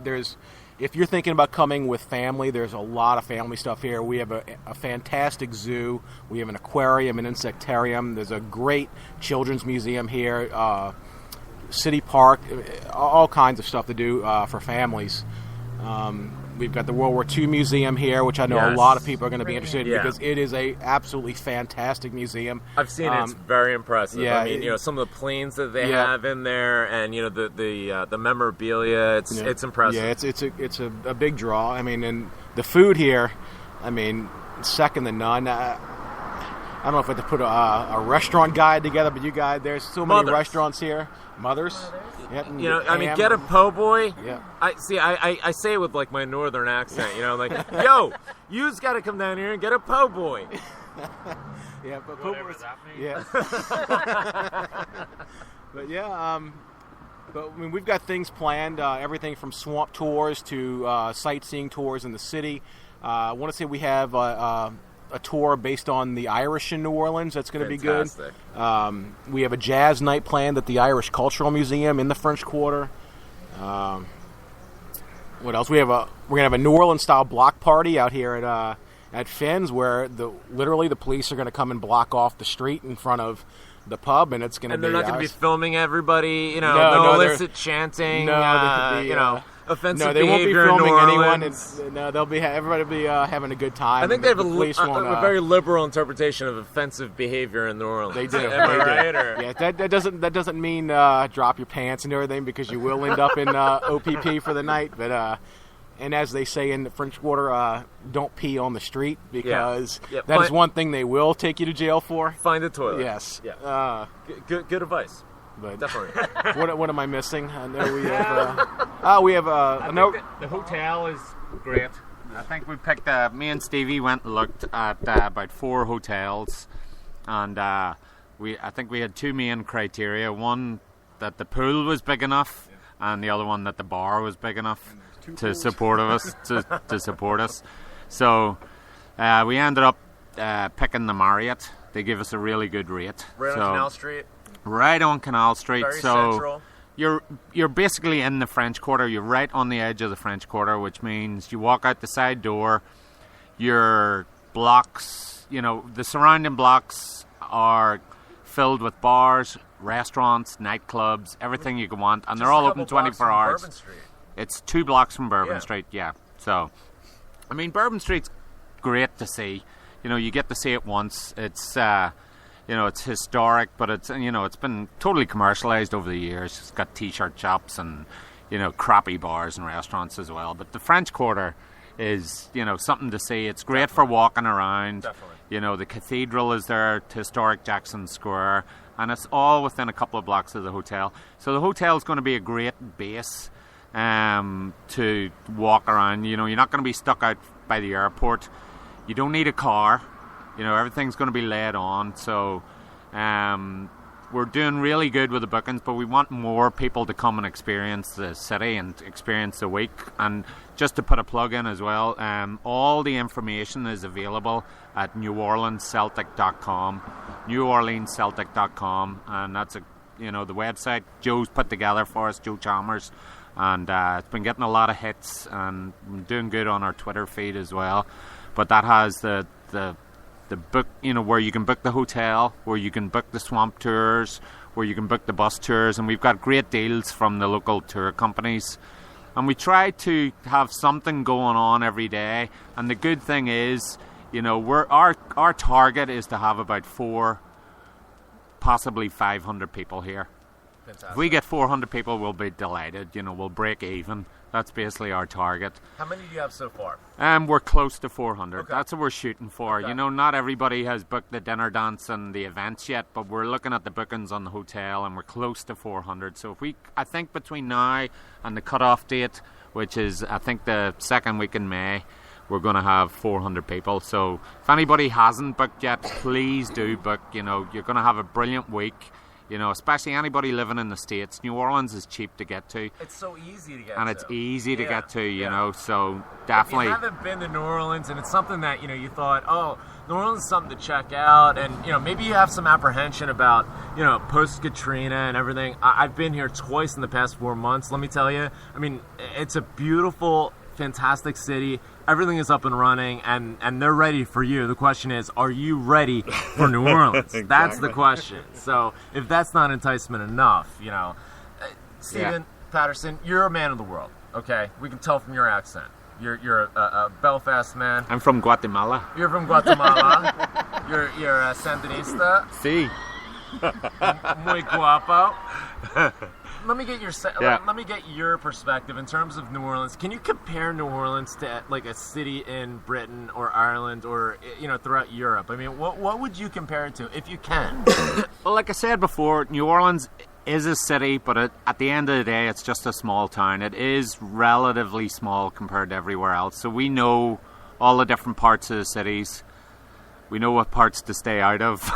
if you're thinking about coming with family, there's a lot of family stuff here. We have a fantastic zoo. We have an aquarium, an insectarium. There's a great children's museum here, city park, all kinds of stuff to do for families. We've got the World War II Museum here, which I know a lot of people are going to be interested in because it is a absolutely fantastic museum. I've seen it; it's very impressive. Yeah, I mean, some of the planes that they have in there, and the memorabilia. It's impressive. Yeah, it's a big draw. I mean, and the food here, I mean, second to none. I don't know if I have to put a restaurant guide together, but you guys, there's so many restaurants here. Mothers. Yep, I mean, get a po' boy. Yeah. I say it with like my northern accent. Like, yo, you's got to come down here and get a po' boy. Yeah, but whatever that means. Yeah. But yeah, but I mean, we've got things planned. Everything from swamp tours to sightseeing tours in the city. I want to say we have a tour based on the Irish in New Orleans. That's going to be good. We have a jazz night planned at the Irish Cultural Museum in the French Quarter. What else? We're going to have a New Orleans style block party out here at Finn's, where literally the police are going to come and block off the street in front of the pub, and it's going to be. And they're not going to be filming everybody. No illicit chanting. Offensive they won't be behavior filming in New anyone. Orleans. Everybody will be having a good time. I think they have a very liberal interpretation of offensive behavior in New Orleans. They do. Right? Yeah, that doesn't mean drop your pants and everything, because you will end up in OPP for the night. But and as they say in the French Quarter, don't pee on the street, because that is one thing they will take you to jail for. Find a toilet. Yes. Yeah. Good advice. But definitely. What am I missing? I know we have. The hotel is great. I think we picked. Me and Stevie went and looked at about 4 hotels, and I think we had 2 main criteria. One, that the pool was big enough, and the other one, that the bar was big enough to support us. to support us. So we ended up picking the Marriott. They gave us a really good rate. Right on Canal Street. Right on Canal Street. Very central. You're basically in the French Quarter. You're right on the edge of the French Quarter, which means you walk out the side door. Your blocks, the surrounding blocks are filled with bars, restaurants, nightclubs, everything you can want, and they're all open 24 hours. Bourbon Street. It's 2 blocks from Bourbon Street. Yeah. So, I mean, Bourbon Street's great to see. You get to see it once. It's it's historic, but it's been totally commercialized over the years. It's got t-shirt shops and crappy bars and restaurants as well. But the French Quarter is something to see. It's great for walking around. Definitely. The cathedral is there, historic Jackson Square, and it's all within a couple of blocks of the hotel. So the hotel is going to be a great base to walk around. You know, you're not going to be stuck out by the airport. You don't need a car. You know, everything's going to be laid on. So we're doing really good with the bookings, but we want more people to come and experience the city and experience the week. And just to put a plug in as well, all the information is available at neworleansceltic.com, neworleansceltic.com, and that's the website Joe's put together for us, Joe Chalmers, and it's been getting a lot of hits and doing good on our Twitter feed as well. But that has the book, where you can book the hotel, where you can book the swamp tours, where you can book the bus tours, and we've got great deals from the local tour companies. And we try to have something going on every day. And the good thing is, our target is to have about 400, possibly 500 people here. Fantastic. If we get 400 people, we'll be delighted. We'll break even. That's basically our target. How many do you have so far? We're close to 400. Okay. That's what we're shooting for. Okay. Not everybody has booked the dinner dance and the events yet, but we're looking at the bookings on the hotel, and we're close to 400. So I think between now and the cutoff date, which is I think the second week in May, we're going to have 400 people. So if anybody hasn't booked yet, please do book. You're going to have a brilliant week. Especially anybody living in the States. New Orleans is cheap to get to. It's so easy to get and to. It's easy to get to, so definitely. If you haven't been to New Orleans and it's something that, you thought, oh, New Orleans is something to check out, and, maybe you have some apprehension about, post-Katrina and everything. I've been here twice in the past 4 months, let me tell you. I mean, it's a beautiful, fantastic city. Everything is up and running, and they're ready for you. The question is, are you ready for New Orleans? Exactly. That's the question. So if that's not enticement enough, Stephen Patterson, you're a man of the world, okay? We can tell from your accent. You're a Belfast man. I'm from Guatemala. You're from Guatemala. you're a Sandinista. Sí. Muy guapo. Let me get your perspective in terms of New Orleans. Can you compare New Orleans to like a city in Britain or Ireland or throughout Europe? I mean, what would you compare it to if you can? Well, like I said before, New Orleans is a city, but at the end of the day, it's just a small town. It is relatively small compared to everywhere else. So we know all the different parts of the cities. We know what parts to stay out of,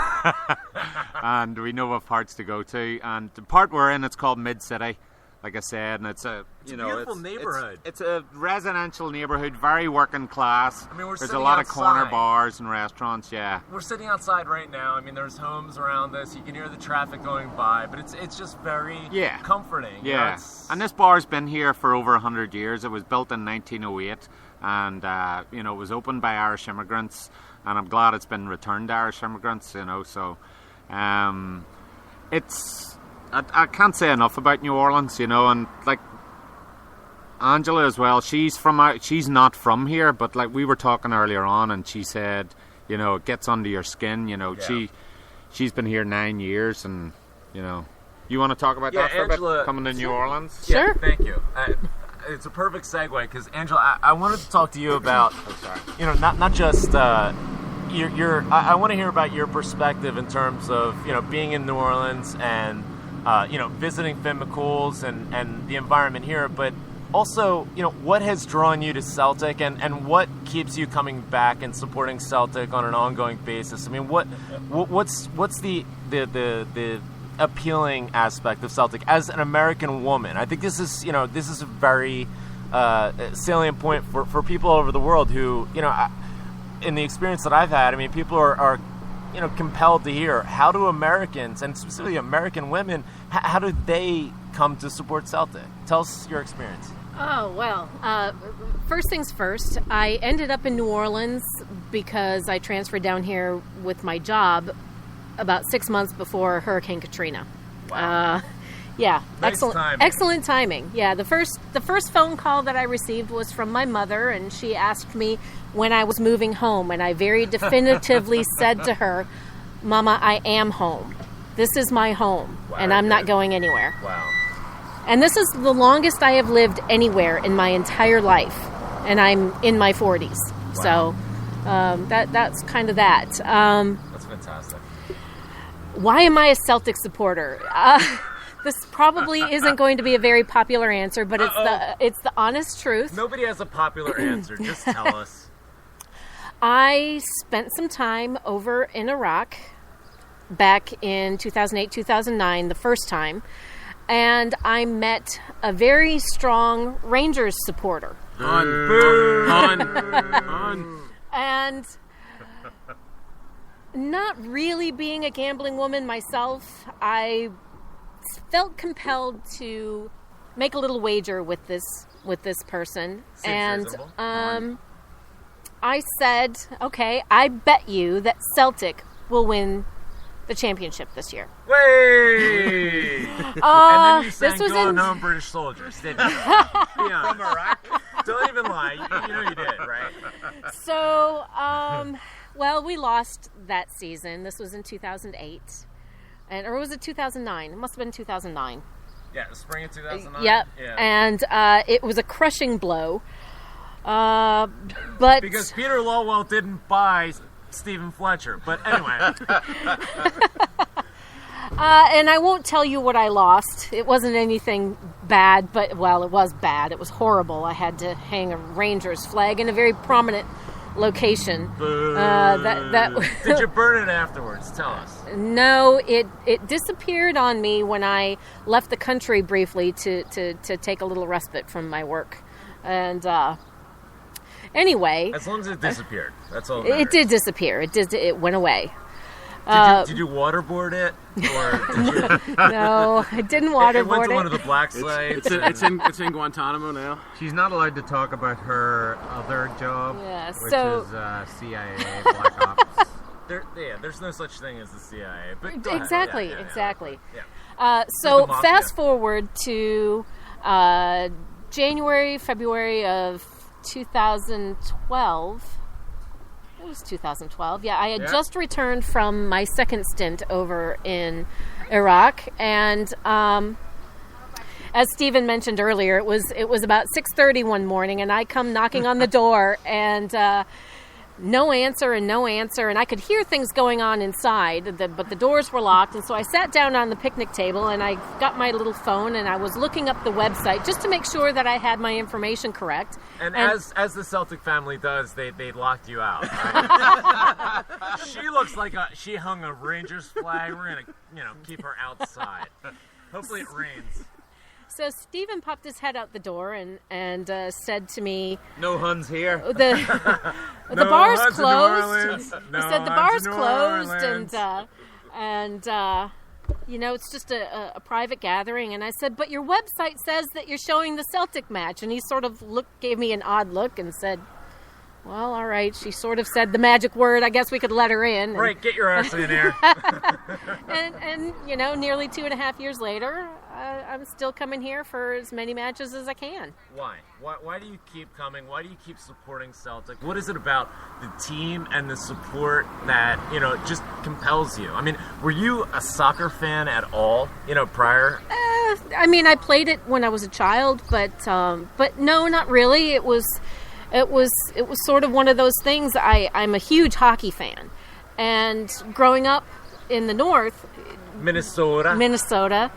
and we know what parts to go to. And the part we're in, it's called Mid-City, like I said, and it's a beautiful neighborhood. It's a residential neighborhood, very working class. I mean, there's a lot of corner bars and restaurants. Yeah, we're sitting outside right now. I mean, there's homes around us. You can hear the traffic going by, but it's just very comforting. Yeah, and this bar's been here for over 100 years. It was built in 1908, and it was opened by Irish immigrants. And I'm glad it's been returned to Irish immigrants, so it's I can't say enough about New Orleans, and like Angela as well. She's not from here, but like we were talking earlier on, and she said, it gets under your skin. She's been here 9 years, and you want to talk about that for Angela, a bit, coming to New Orleans? Sure. Yeah, thank you. It's a perfect segue because Angela, I wanted to talk to you about, not just I want to hear about your perspective in terms of being in New Orleans and visiting Finn McCool's and the environment here, but also what has drawn you to Celtic and what keeps you coming back and supporting Celtic on an ongoing basis. I mean, what's the appealing aspect of Celtic as an American woman? I think this is a very salient point for people all over the world who in the experience that I've had, I mean, people are compelled to hear, how do Americans, and specifically American women, how do they come to support Celtic? Tell us your experience. Oh, well, first things first, I ended up in New Orleans because I transferred down here with my job about 6 months before Hurricane Katrina. Wow. Yeah, nice timing. Excellent timing. Yeah, the first phone call that I received was from my mother, and she asked me when I was moving home, and I very definitively said to her, "Mama, I am home. This is my home, and I'm not going anywhere." Wow. And this is the longest I have lived anywhere in my entire life, and I'm in my 40s. Wow. So that's kind of that. That's fantastic. Why am I a Celtic supporter? This probably isn't going to be a very popular answer, but it's the honest truth. Nobody has a popular answer. Just tell us. I spent some time over in Iraq back in 2008, 2009, the first time, and I met a very strong Rangers supporter. And not really being a gambling woman myself, I felt compelled to make a little wager with this person. Seems and reasonable. I said, okay, I bet you that Celtic will win the championship this year. Way! And then you sang Going Home British Soldiers, didn't you? Be honest. From Iraq? Don't even lie. You know you did, right? So, well, we lost that season. This was in 2008. Or was it 2009? It must have been 2009. Yeah, the spring of 2009? Yep. Yeah. And it was a crushing blow. But because Peter Lowell didn't buy Stephen Fletcher. But anyway. And I won't tell you what I lost. It wasn't anything bad, but, well, it was bad. It was horrible. I had to hang a Rangers flag in a very prominent location. Did you burn it afterwards? Tell us. No, it disappeared on me when I left the country briefly to take a little respite from my work. And anyway, as long as it disappeared, that's all. It did disappear. It went away. Did you waterboard it, or did you? No, I didn't waterboard it. It went to one of the black sites. It's in Guantanamo now. She's not allowed to talk about her other job, which is CIA Black Ops. There's no such thing as the CIA. But exactly. Yeah. So fast forward to January, February of 2012. It was 2012. Yeah, I had just returned from my second stint over in Iraq, and as Stephen mentioned earlier, it was about 6:30 one morning, and I come knocking on the door, and no answer, and I could hear things going on inside, but the doors were locked, and so I sat down on the picnic table, and I got my little phone, and I was looking up the website just to make sure that I had my information correct. And as the Celtic family does, they locked you out. Right? She looks like she hung a Rangers flag. We're gonna keep her outside. Hopefully it rains. So Stephen popped his head out the door and said to me, "No Huns here. The bar's closed." He said the bar's closed, and it's just a private gathering. And I said, "But your website says that you're showing the Celtic match." And he sort of gave me an odd look, and said, "Well, all right." She sort of said the magic word. I guess we could let her in. Right, get your ass in here. and nearly 2.5 years later, I'm still coming here for as many matches as I can. Why? Why do you keep coming? Why do you keep supporting Celtic? What is it about the team and the support that just compels you? I mean, were you a soccer fan at all? Prior. I played it when I was a child, but no, not really. It was sort of one of those things. I'm a huge hockey fan, and growing up in the north, Minnesota.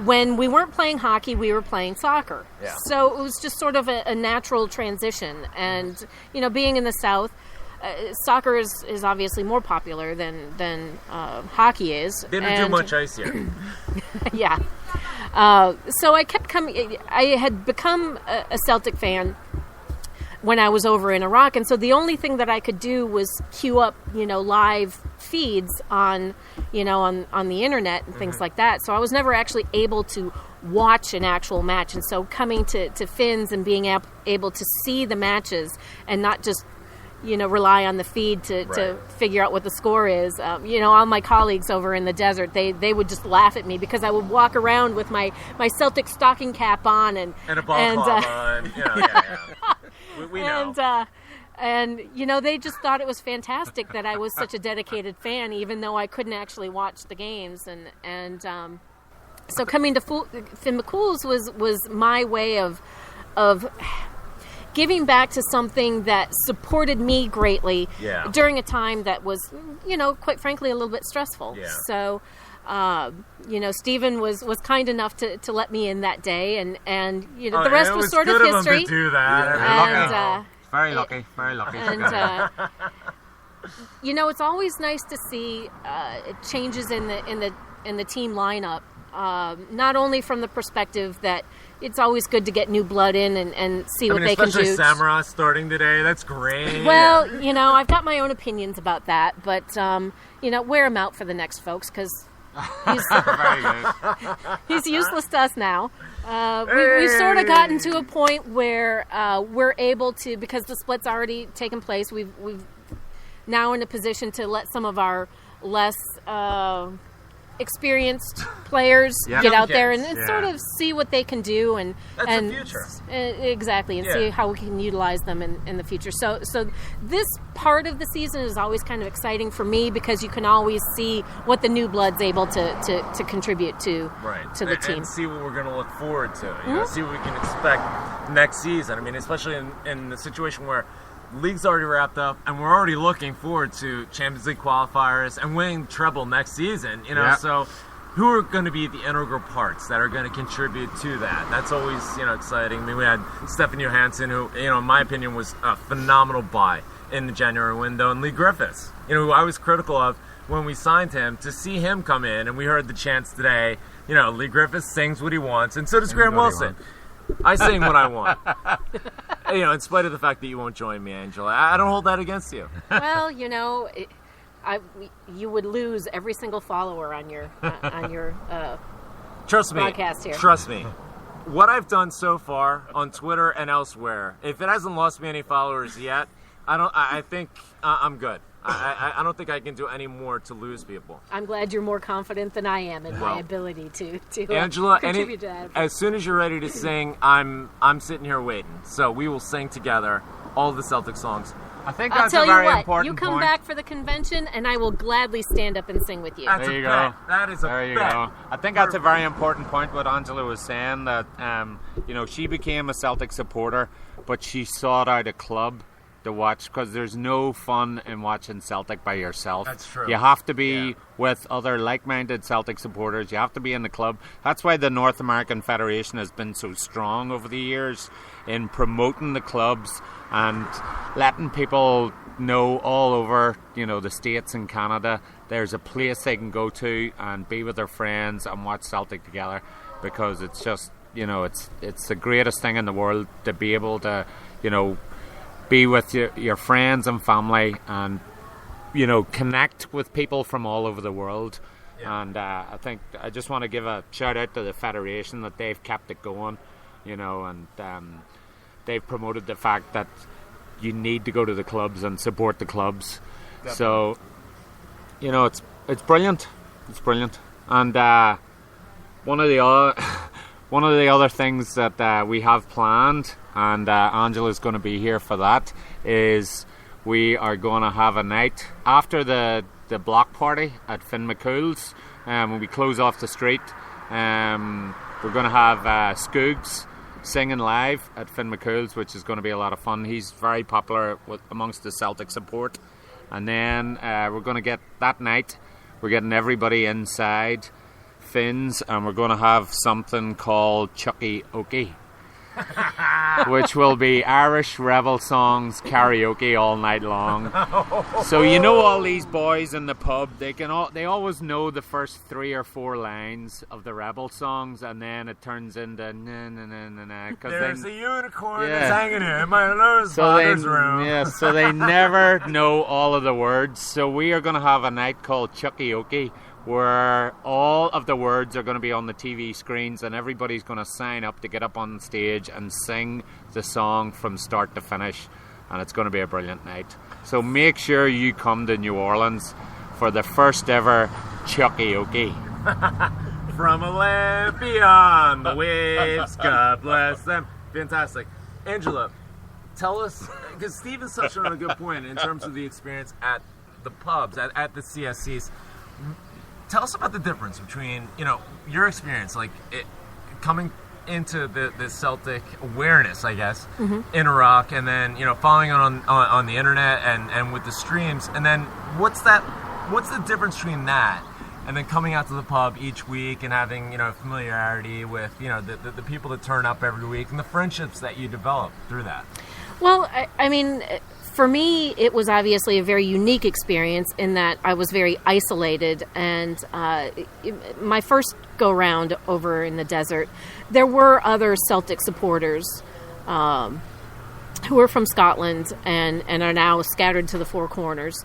When we weren't playing hockey, we were playing soccer. Yeah. So it was just sort of a natural transition. And, being in the South, soccer is obviously more popular than hockey is. Didn't do much ice here. Yeah. So I kept coming. I had become a Celtic fan when I was over in Iraq, and so the only thing that I could do was queue up, live feeds on the internet and things like that. So I was never actually able to watch an actual match. And so coming to Finn's and being able to see the matches and not just, rely on the feed to figure out what the score is. All my colleagues over in the desert, they would just laugh at me because I would walk around with my Celtic stocking cap on and a balaclava on. Yeah. We know. And they just thought it was fantastic that I was such a dedicated fan, even though I couldn't actually watch the games. And so coming to Finn McCool's was my way of giving back to something that supported me greatly during a time that was, quite frankly, a little bit stressful. Yeah. So, Stephen was kind enough to let me in that day, and the rest was sort of history. It was good of him to do that. And, very lucky, very lucky. And it's always nice to see changes in the team lineup. Not only from the perspective that it's always good to get new blood in and see what they can do. Especially Samara starting today, that's great. Well, I've got my own opinions about that, but wear him out for the next folks, because he's useless to us now. We've sort of gotten to a point where we're able to, because the split's already taken place, we've now in a position to let some of our less experienced players get out there and sort of see what they can do, and the future. Exactly, and see how we can utilize them in the future. So this part of the season is always kind of exciting for me, because you can always see what the new blood's able to contribute to the team. And see what we're going to look forward to. See what we can expect next season. I mean, especially in the situation where league's already wrapped up, and we're already looking forward to Champions League qualifiers and winning treble next season. So who are going to be the integral parts that are going to contribute to that? That's always exciting. I mean, we had Stefan Johansson, who in my opinion was a phenomenal buy in the January window, and Lee Griffiths, who I was critical of when we signed him. To see him come in, and we heard the chants today. Lee Griffiths sings what he wants, and so does Graham Wilson. I sing what I want. In spite of the fact that you won't join me, Angela. I don't hold that against you. Well, you would lose every single follower on your Trust me. broadcast here. Trust me. What I've done so far on Twitter and elsewhere, if it hasn't lost me any followers yet, I think I'm good. I don't think I can do any more to lose people. I'm glad you're more confident than I am in my ability to Angela, contribute to that. As soon as you're ready to sing, I'm sitting here waiting. So we will sing together all the Celtic songs. I think I'll that's tell a very you what, important you come point. back for the convention, and I will gladly stand up and sing with you. That's There you a go. bet. That is a There you bet. go. I think that's a very important point what Angela was saying, that she became a Celtic supporter, but she sought out a club to watch, because there's no fun in watching Celtic by yourself. That's true. You have to be with other like-minded Celtic supporters. You have to be in the club. That's why the North American Federation has been so strong over the years in promoting the clubs and letting people know all over, the States and Canada, there's a place they can go to and be with their friends and watch Celtic together, because it's just, it's the greatest thing in the world to be able to, be with your friends and family, and connect with people from all over the world. And I think I just want to give a shout out to the Federation that they've kept it going, and they've promoted the fact that you need to go to the clubs and support the clubs. Definitely. So it's brilliant. It's brilliant. And one of the other things that we have planned, and Angela's going to be here for that, is we are going to have a night after the block party at Finn McCool's. When we close off the street, we're going to have Skoogs singing live at Finn McCool's, which is going to be a lot of fun. He's very popular amongst the Celtic support. And then we're going to get that night, we're getting everybody inside Finn's, and we're going to have something called Chucky Okie, which will be Irish rebel songs karaoke all night long. So all these boys in the pub, they always know the first 3 or 4 lines of the rebel songs, and then it turns into na na na na na. There's a unicorn that's hanging in my nose room. Yeah, so they never know all of the words. So we are going to have a night called Chucky Okie, where all of the words are going to be on the TV screens, and everybody's going to sign up to get up on stage and sing the song from start to finish, and it's going to be a brilliant night. So make sure you come to New Orleans for the first ever Chucky Okie. From a land beyond the waves, God bless them. Fantastic. Angela, tell us, because Stephen's touched on a good point in terms of the experience at the pubs, at the CSCs. Tell us about the difference between, your experience, coming into the Celtic awareness, I guess, in Iraq, and then following on the internet and with the streams, and then what's the difference between that and then coming out to the pub each week and having familiarity with the people that turn up every week and the friendships that you develop through that? Well, I mean, for me, it was obviously a very unique experience in that I was very isolated. And my first go-round over in the desert, there were other Celtic supporters who are from Scotland and are now scattered to the four corners,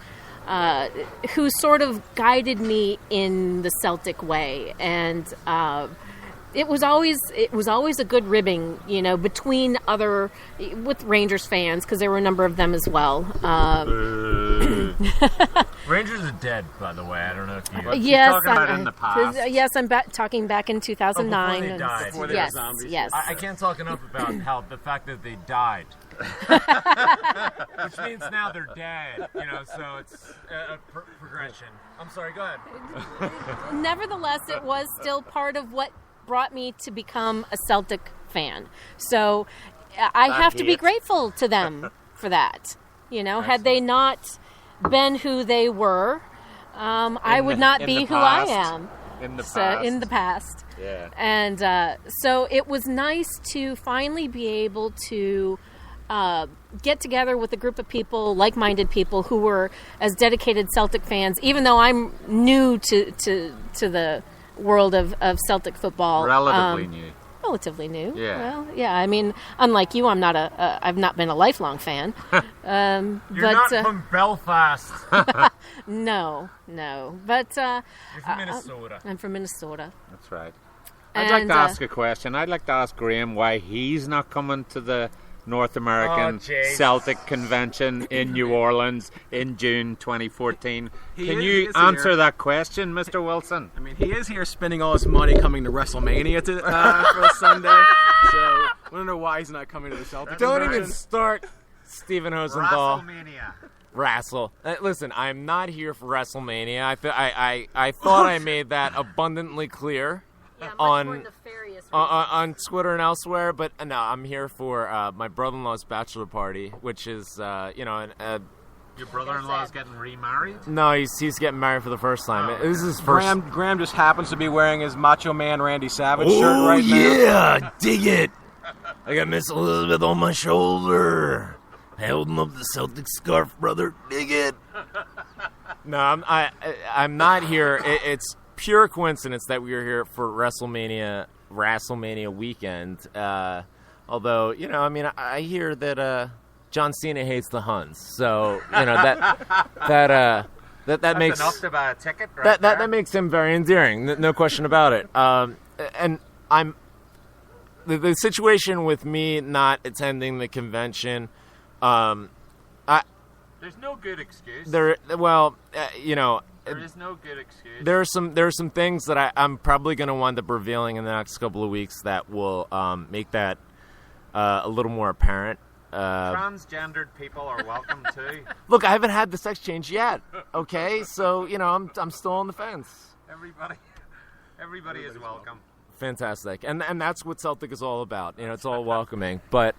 who sort of guided me in the Celtic way. And it was always a good ribbing, between with Rangers fans, because there were a number of them as well. Rangers are dead, by the way. I don't know if you. Yes, talking about in the past. Yes, I'm talking back in 2009. Before they died. Before they Yes, were zombies. yes. I can't talk enough about how the fact that they died, which means now they're dead. So it's a progression. I'm sorry. Go ahead. Nevertheless, it was still part of what brought me to become a Celtic fan. So I have to be grateful to them for that. Had they not been who they were, I would not be who I am. In the past. Yeah. And so it was nice to finally be able to get together with a group of people, like-minded people who were as dedicated Celtic fans, even though I'm new to the world of Celtic football. Relatively new. Relatively new. Yeah. Well, yeah. I mean, unlike you, I've not been a lifelong fan. You're not from Belfast. No. But You're from Minnesota. I'm from Minnesota. That's right. I'd like to ask a question. I'd like to ask Graham why he's not coming to the North American Celtic Convention in New Orleans in June 2014. Can you answer that question, Mr. Wilson? I mean, he is here spending all his money coming to WrestleMania for Sunday. So I don't know why he's not coming to the Celtics. Don't even start, Stephen Hosenthal. WrestleMania. Wrestle. Listen, I'm not here for WrestleMania. I thought I made that abundantly clear. Yeah, much on more nefarious on Twitter and elsewhere, but no, I'm here for my brother-in-law's bachelor party, which is Your brother-in-law is getting remarried? No, he's getting married for the first time. This is his first. Graham just happens to be wearing his Macho Man Randy Savage shirt right now. Yeah, dig it. I got Miss Elizabeth on my shoulder, holding up the Celtic scarf, brother. Dig it. No, I'm not here. It's pure coincidence that we are here for WrestleMania weekend. Although, I hear that John Cena hates the Huns, so that makes enough to buy a ticket. Right that makes him very endearing, no question about it. And I'm the situation with me not attending the convention. There's no good excuse. There is no good excuse. There are some things that I'm probably going to wind up revealing in the next couple of weeks that will make that a little more apparent. Transgendered people are welcome too. Look, I haven't had the sex change yet. Okay, so I'm still on the fence. Everybody is welcome. Fantastic, and that's what Celtic is all about. It's all welcoming. But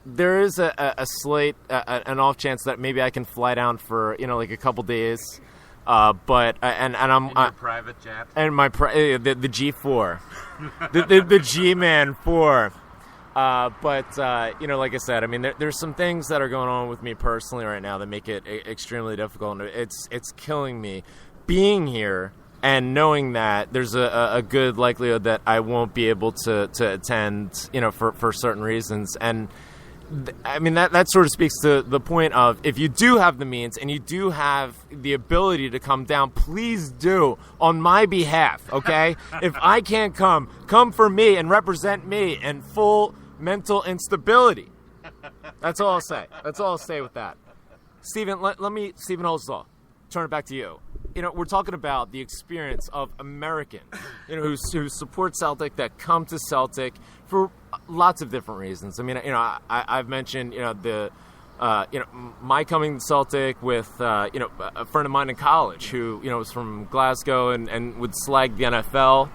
there is a slight, an off chance that maybe I can fly down for like a couple days, but I'm your private jet and my the G4, the G-Man 4. But like I said, I mean, there's some things that are going on with me personally right now that make it extremely difficult. And it's killing me being here and knowing that there's a good likelihood that I won't be able to attend, for certain reasons. And I mean, that sort of speaks to the point of, if you do have the means and you do have the ability to come down, please do on my behalf, okay? If I can't come for me and represent me in full mental instability. That's all I'll say. That's all I'll say with that. Stephen, Stephen Holzdahl, turn it back to you. We're talking about the experience of Americans, who support Celtic, that come to Celtic for lots of different reasons. I mean, I've mentioned, my coming to Celtic with, a friend of mine in college who, was from Glasgow and would slag the NFL.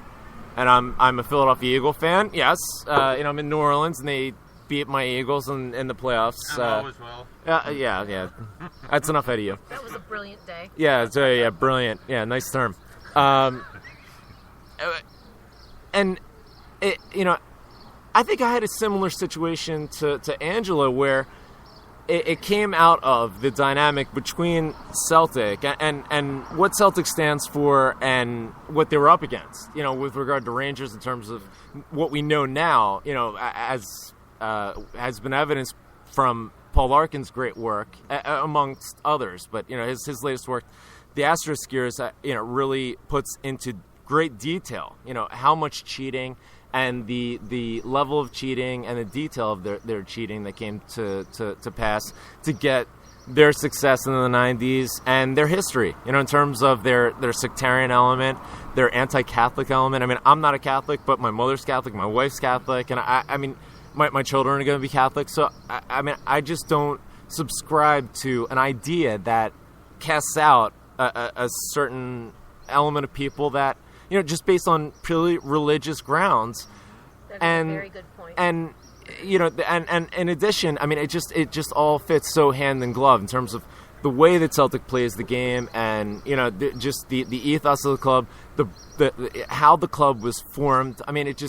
and I'm a Philadelphia Eagle fan. Yes, I'm in New Orleans, and they beat my Eagles in the playoffs. All as well. Yeah. That's enough out of you. That was a brilliant day. Yeah, brilliant. Yeah, nice term. And it, I think I had a similar situation to Angela, where it came out of the dynamic between Celtic and what Celtic stands for and what they were up against, with regard to Rangers in terms of what we know now, as has been evidenced from Paul Larkin's great work, amongst others. But, his latest work, The Asterisk Gears, really puts into great detail, how much cheating and the level of cheating and the detail of their cheating that came to pass to get their success in the 90s and their history, in terms of their sectarian element, their anti-Catholic element. I mean, I'm not a Catholic, but my mother's Catholic, my wife's Catholic, and I mean, my children are going to be Catholic. So, I just don't subscribe to an idea that casts out a certain element of people that, just based on purely religious grounds. That's and, a very good point. And, and in addition, I mean, it just all fits so hand in glove in terms of the way that Celtic plays the game, and, just the ethos of the club, the how the club was formed. I mean, it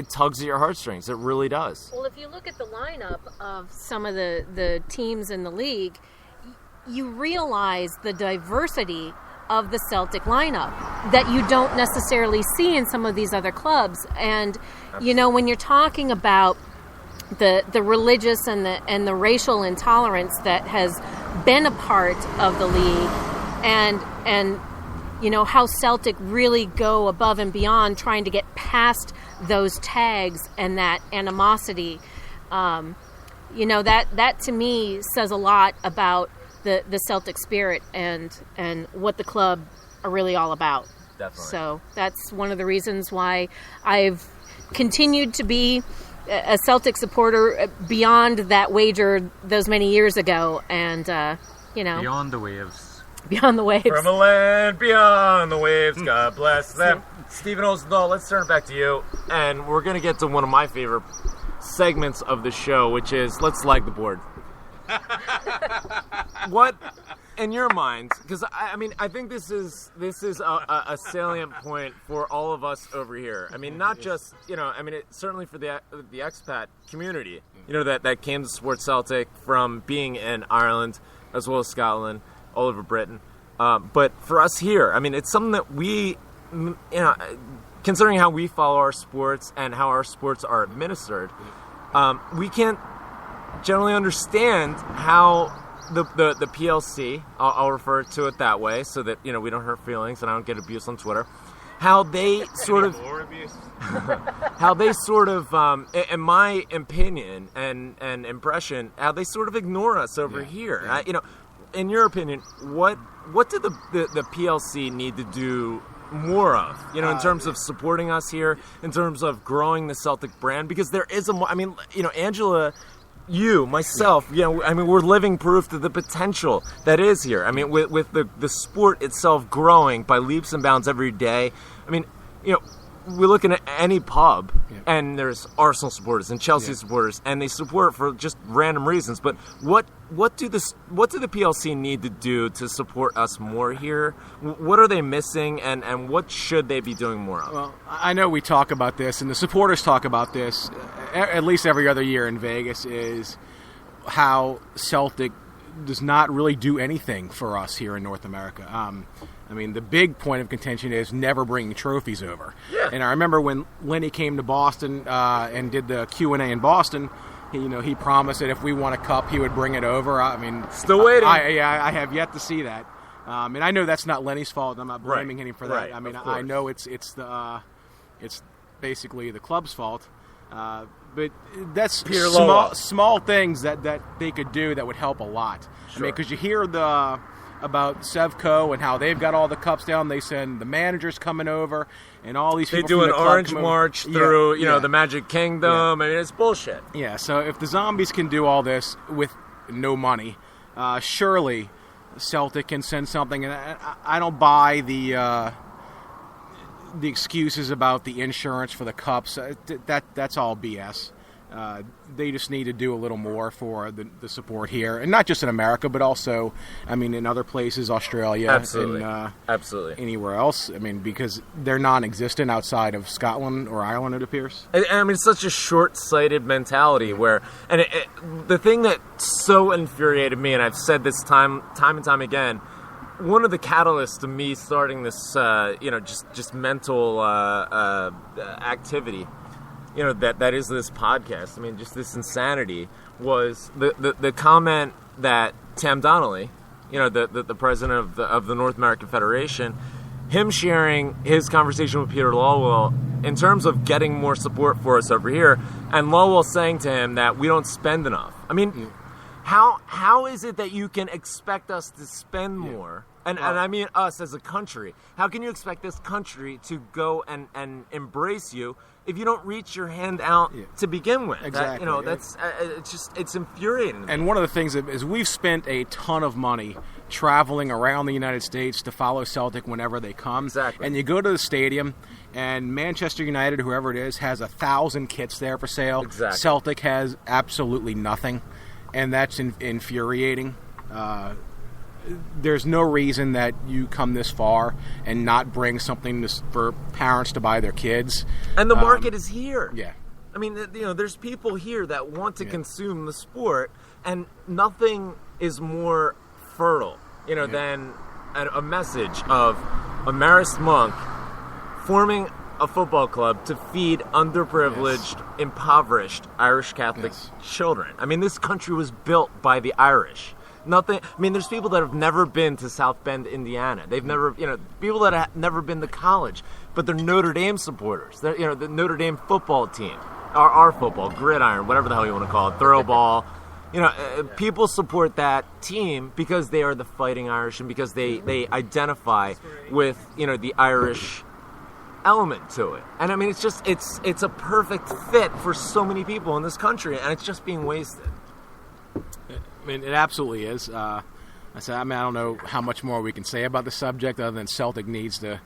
tugs at your heartstrings. It really does. Well, if you look at the lineup of some of the teams in the league, you realize the diversity of the Celtic lineup that you don't necessarily see in some of these other clubs. And, when you're talking about the religious and the racial intolerance that has been a part of the league, and how Celtic really go above and beyond trying to get past those tags and that animosity, that to me says a lot about the Celtic spirit and what the club are really all about. Definitely. So that's one of the reasons why I've continued to be a Celtic supporter beyond that wager those many years ago, and beyond the waves. Beyond the waves. From a land beyond the waves, God bless them. Stephen Olsendahl, let's turn it back to you, and we're going to get to one of my favorite segments of the show, which is Let's Lag the Board. What, in your mind, because I think this is a salient point for all of us over here. I mean, not just certainly for the expat community, that came to support Celtic from being in Ireland as well as Scotland, all over Britain. But for us here, I mean, it's something that we, considering how we follow our sports and how our sports are administered, we can't generally understand how the PLC, I'll refer to it that way so that we don't hurt feelings and I don't get abuse on Twitter, how they sort of in my opinion and impression, how they sort of ignore us over here. Yeah. In your opinion, what do the PLC need to do more of, in terms of supporting us here, in terms of growing the Celtic brand? Because there is Angela, you, myself, we're living proof to the potential that is here. I mean, with the sport itself growing by leaps and bounds every day. I mean, we're looking at any pub, and there's Arsenal supporters and Chelsea supporters, and they support for just random reasons. But what do the PLC need to do to support us more here? What are they missing, and what should they be doing more of? Well, I know we talk about this, and the supporters talk about this at least every other year in Vegas, is how Celtic does not really do anything for us here in North America. I mean, the big point of contention is never bringing trophies over. Yeah. And I remember when Lenny came to Boston and did the Q&A in Boston, he promised that if we won a cup, he would bring it over. I mean, still waiting. I have yet to see that. And I know that's not Lenny's fault. I'm not blaming him for that. Right, I mean, I know it's basically the club's fault. But that's small things that they could do that would help a lot. Sure. I mean, because you hear about Sevco and how they've got all the cups down. They send the managers coming over and all these people. They do an orange march through, the Magic Kingdom. Yeah. I mean, it's bullshit. Yeah, so if the Zombies can do all this with no money, surely Celtic can send something. And I don't buy the the excuses about the insurance for the cups, that's all BS. They just need to do a little more for the support here, and not just in America, but also, I mean, in other places, Australia, Absolutely. and Absolutely. anywhere else. I mean, because they're non-existent outside of Scotland or Ireland, it appears. I mean, it's such a short-sighted mentality where, and the thing that so infuriated me, and I've said this time and time again, one of the catalysts to me starting this, just mental activity, that is this podcast. I mean, just this insanity was the comment that Tam Donnelly, the president of the North American Federation, him sharing his conversation with Peter Lawwell in terms of getting more support for us over here, and Lawwell saying to him that we don't spend enough. I mean, how is it that you can expect us to spend more? And I mean us as a country. How can you expect this country to go and embrace you if you don't reach your hand out to begin with? Exactly. It's infuriating. And one of the things is we've spent a ton of money traveling around the United States to follow Celtic whenever they come. Exactly. And you go to the stadium, and Manchester United, whoever it is, has 1,000 kits there for sale. Exactly. Celtic has absolutely nothing, and that's infuriating. There's no reason that you come this far and not bring something for parents to buy their kids. And the market is here. Yeah. I mean, there's people here that want to consume the sport, and nothing is more fertile, than a message of a Marist monk forming a football club to feed underprivileged, impoverished Irish Catholic children. I mean, this country was built by the Irish. Nothing. I mean, there's people that have never been to South Bend, Indiana. They've never, people that have never been to college, but they're Notre Dame supporters. They're, the Notre Dame football team, our football, gridiron, whatever the hell you want to call it, throw ball. People support that team because they are the Fighting Irish and because they identify with, the Irish element to it. And I mean, it's a perfect fit for so many people in this country, and it's just being wasted. I mean, it absolutely is. I don't know how much more we can say about the subject other than Celtic needs to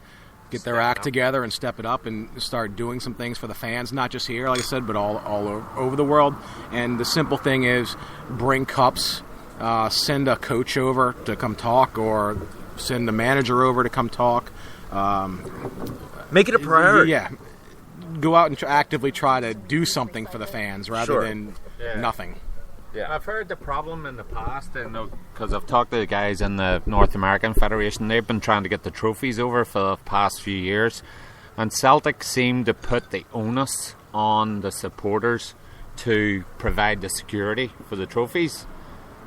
get their act together and step it up and start doing some things for the fans, not just here, like I said, but all over the world. And the simple thing is bring cups, send a coach over to come talk, or send a manager over to come talk. Make it a priority. Yeah. Go out and actively try to do something for the fans rather than nothing. Yeah, I've heard the problem in the past, because I've talked to the guys in the North American Federation. They've been trying to get the trophies over for the past few years, and Celtic seem to put the onus on the supporters to provide the security for the trophies,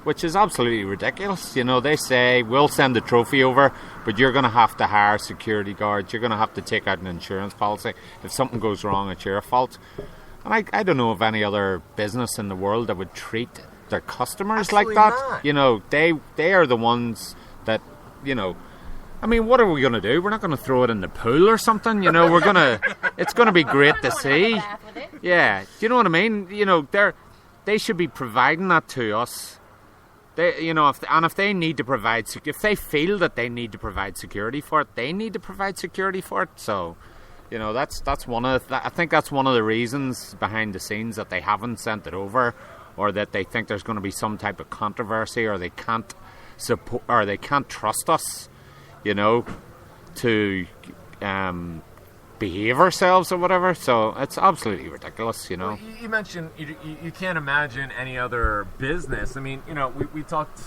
which is absolutely ridiculous. They say, we'll send the trophy over, but you're going to have to hire security guards, you're going to have to take out an insurance policy. If something goes wrong, it's your fault. And I don't know of any other business in the world that would treat their customers Absolutely like that. Not. They are the ones that, I mean, what are we going to do? We're not going to throw it in the pool or something. It's going to be great to see. Yeah, do you know what I mean? They should be providing that to us. If they need to provide, if they feel that they need to provide security for it, they need to provide security for it. So, that's one of. I think that's one of the reasons behind the scenes that they haven't sent it over, or that they think there's going to be some type of controversy, or they can't support, or they can't trust us, to behave ourselves or whatever. So it's absolutely ridiculous, Well, you mentioned you can't imagine any other business. I mean, we talked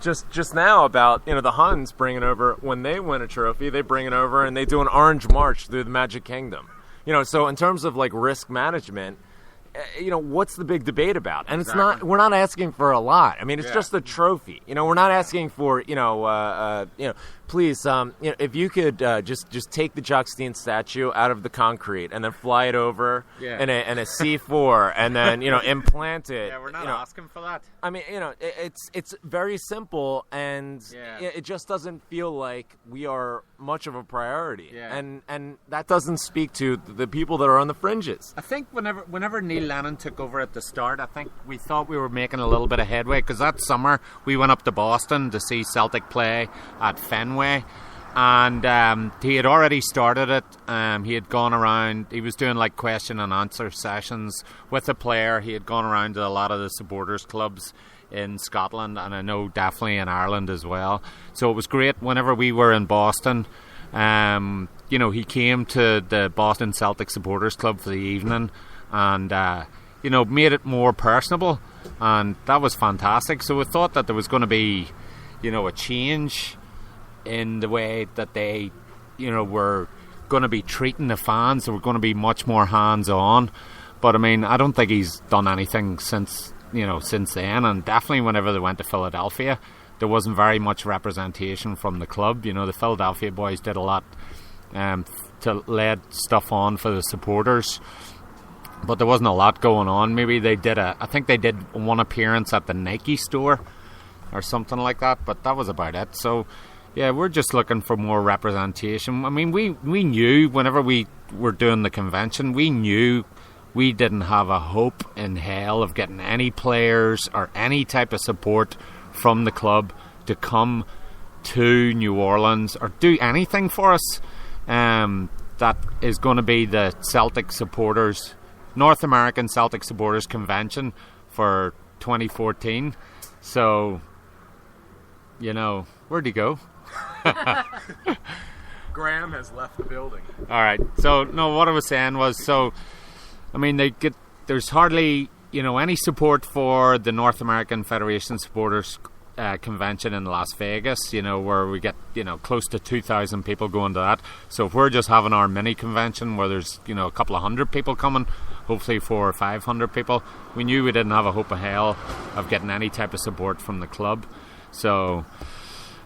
just now about the Huns bringing over, when they win a trophy, they bring it over and they do an orange march through the Magic Kingdom. So in terms of like risk management, what's the big debate about? And it's not. We're not asking for a lot. I mean, it's just a trophy. We're not asking for please, if you could just take the Jock Stein statue out of the concrete and then fly it over in a C4 and then implant it. Yeah, we're not asking for that. I mean, it's very simple, and it just doesn't feel like we are much of a priority. Yeah. And that doesn't speak to the people that are on the fringes. I think whenever Neil Lennon took over at the start, I think we thought we were making a little bit of headway, because that summer we went up to Boston to see Celtic play at Fenway, And he had already started it. He had gone around. He was doing like question and answer sessions with the player. He had gone around to a lot of the supporters clubs in Scotland, and I know definitely in Ireland as well. So it was great. Whenever we were in Boston, he came to the Boston Celtic Supporters Club for the evening, and made it more personable, and that was fantastic. So we thought that there was going to be, a change in the way that they, were going to be treating the fans. They were going to be much more hands-on. But I mean, I don't think he's done anything since then. And definitely whenever they went to Philadelphia, there wasn't very much representation from the club. The Philadelphia boys did a lot to lead stuff on for the supporters, but there wasn't a lot going on. Maybe I think they did one appearance at the Nike store or something like that, but that was about it. So yeah, we're just looking for more representation. I mean, we knew whenever we were doing the convention, we knew we didn't have a hope in hell of getting any players or any type of support from the club to come to New Orleans or do anything for us. That is going to be the Celtic Supporters, North American Celtic Supporters Convention for 2014. So, where'd he go? Graham has left the building. All right. So, no, what I was saying was, there's hardly, any support for the North American Federation Supporters Convention in Las Vegas, where we get, close to 2,000 people going to that. So if we're just having our mini convention where there's, a couple of hundred people coming, hopefully 400 or 500 people, we knew we didn't have a hope of hell of getting any type of support from the club. So